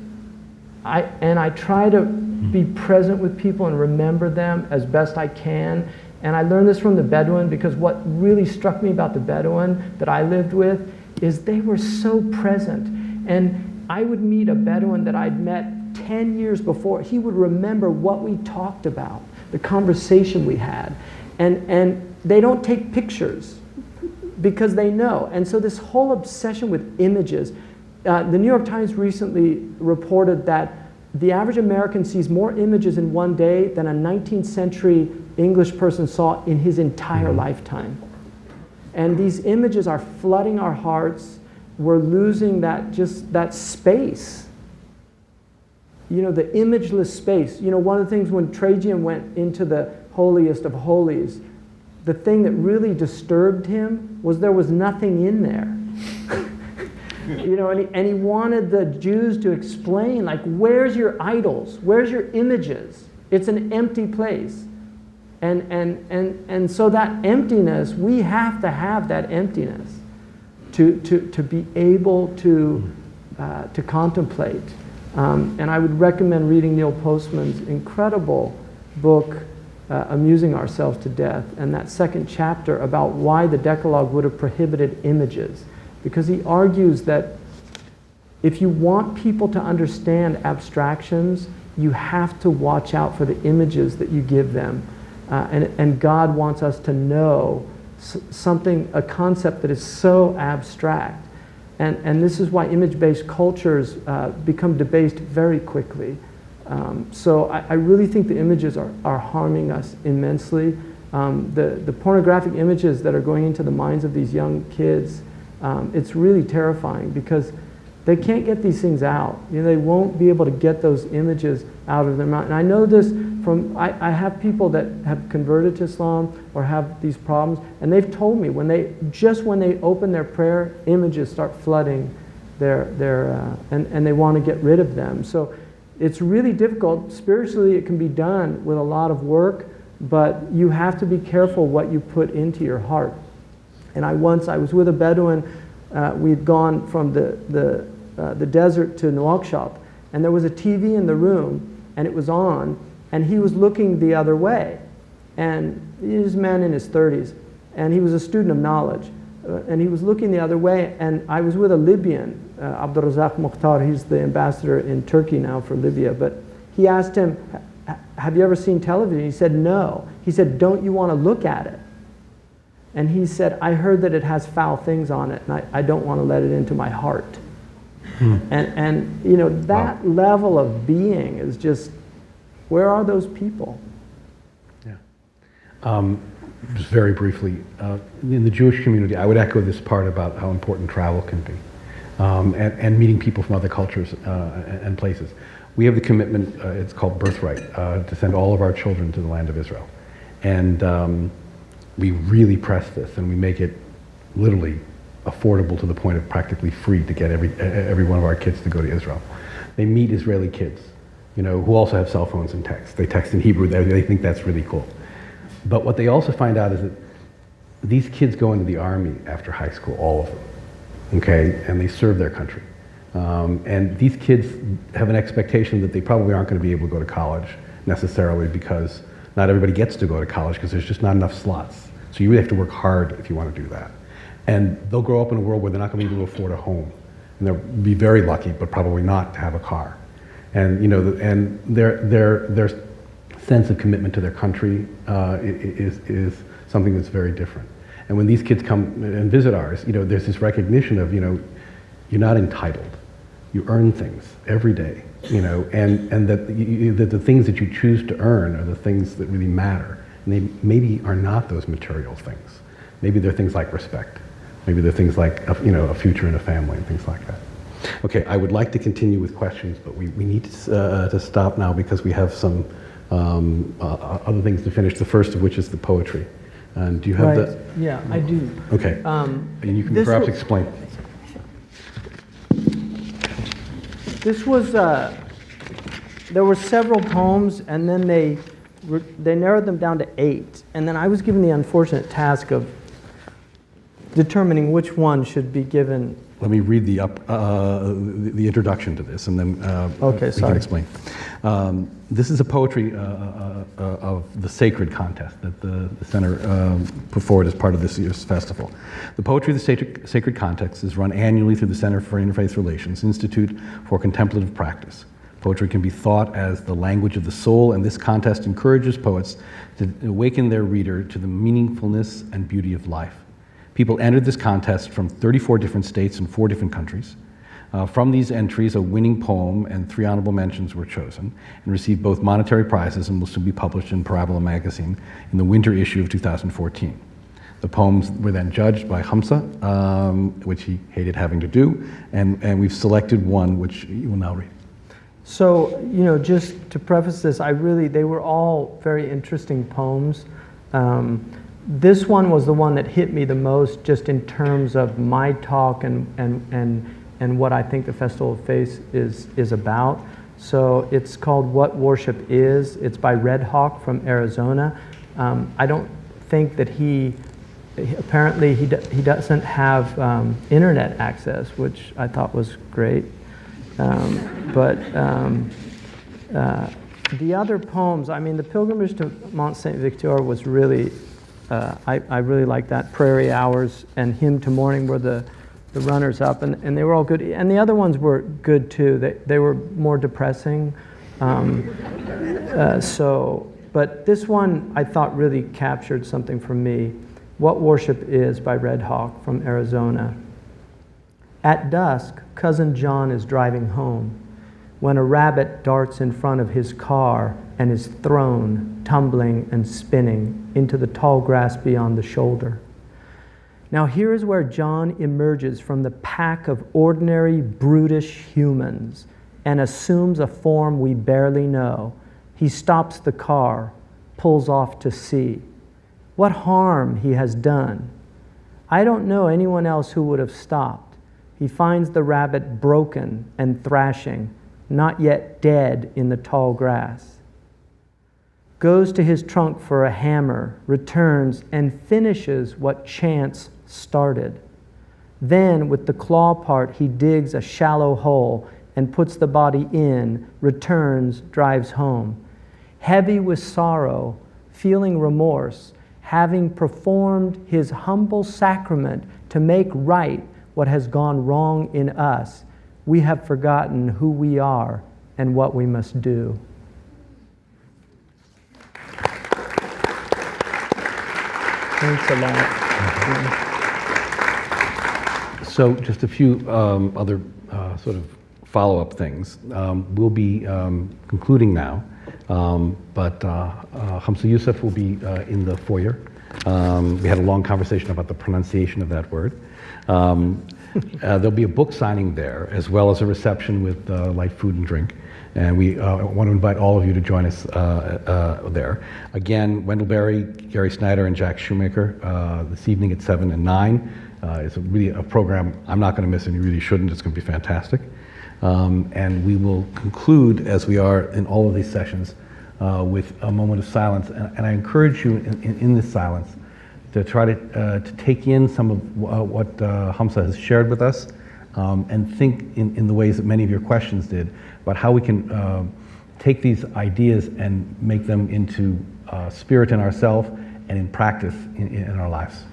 I try to be present with people and remember them as best I can. And I learned this from the Bedouin, because what really struck me about the Bedouin that I lived with is they were so present. And I would meet a Bedouin that I'd met 10 years before. He would remember what we talked about, the conversation we had. And they don't take pictures because they know. And so this whole obsession with images, the New York Times recently reported that the average American sees more images in one day than a 19th century English person saw in his entire lifetime. And these images are flooding our hearts. We're losing that space. The imageless space. One of the things when Trajan went into the holiest of holies, the thing that really disturbed him was there was nothing in there. And he wanted the Jews to explain, like, where's your idols? Where's your images? It's an empty place. And so that emptiness, we have to have that emptiness to be able to contemplate. And I would recommend reading Neil Postman's incredible book, Amusing Ourselves to Death, and that second chapter about why the Decalogue would have prohibited images. Because he argues that if you want people to understand abstractions, you have to watch out for the images that you give them. And God wants us to know something, a concept that is so abstract. And this is why image-based cultures become debased very quickly. So I really think the images are harming us immensely. The pornographic images that are going into the minds of these young kids, it's really terrifying because they can't get these things out. They won't be able to get those images out of their mind. And I know this from, I have people that have converted to Islam or have these problems, and they've told me when they open their prayer, images start flooding and they want to get rid of them. So it's really difficult. Spiritually, it can be done with a lot of work, but you have to be careful what you put into your heart. And I was with a Bedouin. We'd gone from the desert to Nouakchott, and there was a TV in the room, and it was on, and he was looking the other way. And he was a man in his 30s, and he was a student of knowledge. And he was looking the other way, and I was with a Libyan, Abdurrazak Mukhtar. He's the ambassador in Turkey now for Libya. But he asked him, have you ever seen television? He said, no. He said, don't you want to look at it? And he said, I heard that it has foul things on it, and I don't want to let it into my heart. And that level of being is just, where are those people? Yeah. Just very briefly, in the Jewish community, I would echo this part about how important travel can be, and meeting people from other cultures and places. We have the commitment, it's called Birthright, to send all of our children to the land of Israel. And we really press this, and we make it literally affordable to the point of practically free to get every one of our kids to go to Israel. They meet Israeli kids, who also have cell phones and text. They text in Hebrew. They think that's really cool. But what they also find out is that these kids go into the army after high school, all of them, okay, and they serve their country. And these kids have an expectation that they probably aren't going to be able to go to college necessarily, because not everybody gets to go to college because there's just not enough slots. So you really have to work hard if you want to do that. And they'll grow up in a world where they're not going to be able to afford a home. And they'll be very lucky, but probably not, to have a car. And and their sense of commitment to their country is something that's very different. And when these kids come and visit ours, there's this recognition of, you're not entitled. You earn things every day, and that the things that you choose to earn are the things that really matter. And they maybe are not those material things. Maybe they're things like respect. Maybe they're things like, a future and a family and things like that. Okay, I would like to continue with questions, but we need to stop now because we have some other things to finish, the first of which is the poetry. And do you have that? Yeah, I do. Okay, and you can perhaps explain. This was, there were several poems, and then they narrowed them down to 8. And then I was given the unfortunate task of determining which one should be given. Let me read the introduction to this, and then okay, we can explain. This is a poetry of the sacred contest that the center put forward as part of this year's festival. The Poetry of the Sacred Contest is run annually through the Center for Interfaith Relations Institute for Contemplative Practice. Poetry can be thought as the language of the soul, and this contest encourages poets to awaken their reader to the meaningfulness and beauty of life. People entered this contest from 34 different states and 4 different countries. From these entries, a winning poem and 3 honorable mentions were chosen and received both monetary prizes and will soon be published in Parabola magazine in the winter issue of 2014. The poems were then judged by hamzah, which he hated having to do, and we've selected one which you will now read. So, just to preface this, they were all very interesting poems. This one was the one that hit me the most, just in terms of my talk and what I think the Festival of Faith is about. So it's called What Worship Is. It's by Red Hawk from Arizona. I don't think that apparently he doesn't have internet access, which I thought was great. But the other poems, the Pilgrimage to Mont Saint Victor was really, I really liked that. Prairie Hours and Hymn to Morning were the runners up, and they were all good. And the other ones were good too. They were more depressing. But this one I thought really captured something for me. What Worship Is by Red Hawk from Arizona. At dusk, Cousin John is driving home when a rabbit darts in front of his car and is thrown, tumbling and spinning, into the tall grass beyond the shoulder. Now here is where John emerges from the pack of ordinary, brutish humans and assumes a form we barely know. He stops the car, pulls off to see. What harm he has done. I don't know anyone else who would have stopped. He finds the rabbit broken and thrashing, not yet dead in the tall grass. Goes to his trunk for a hammer, returns, and finishes what chance started. Then, with the claw part, he digs a shallow hole and puts the body in, returns, drives home. Heavy with sorrow, feeling remorse, having performed his humble sacrament to make right what has gone wrong in us, we have forgotten who we are and what we must do. Thanks a lot. So just a few other sort of follow-up things. We'll be concluding now, but Hamzah Yusuf will be in the foyer. We had a long conversation about the pronunciation of that word. There'll be a book signing there, as well as a reception with light food and drink. And we want to invite all of you to join us there. Again, Wendell Berry, Gary Snyder, and Jack Shoemaker this evening at 7 and 9. It's really a program I'm not going to miss, and you really shouldn't. It's going to be fantastic. And we will conclude, as we are in all of these sessions, with a moment of silence. And I encourage you in this silence to try to take in some of what Hamzah has shared with us, and think in the ways that many of your questions did about how we can take these ideas and make them into spirit in ourselves and in practice in our lives.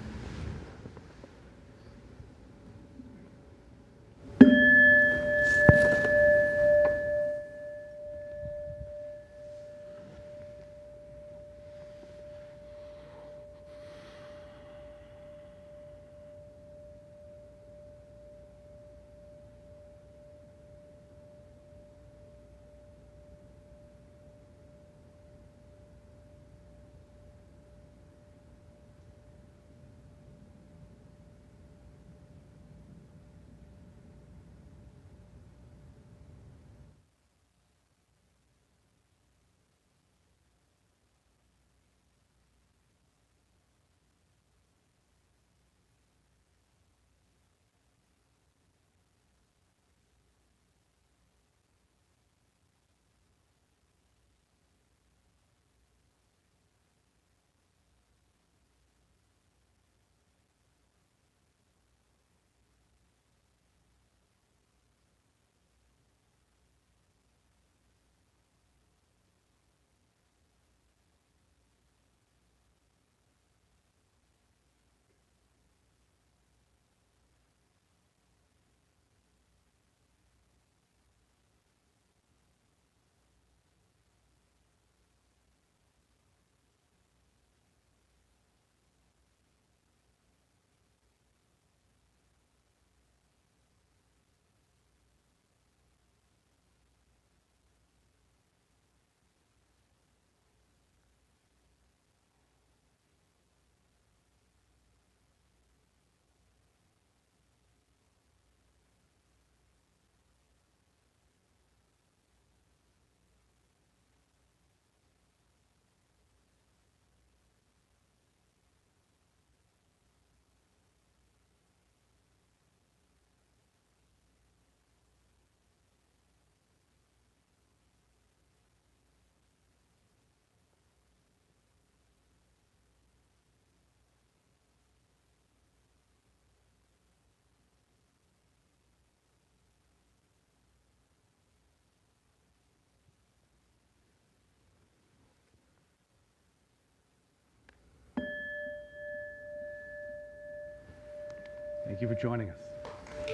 Thank you for joining us.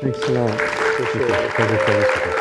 Thanks a lot. Appreciate it.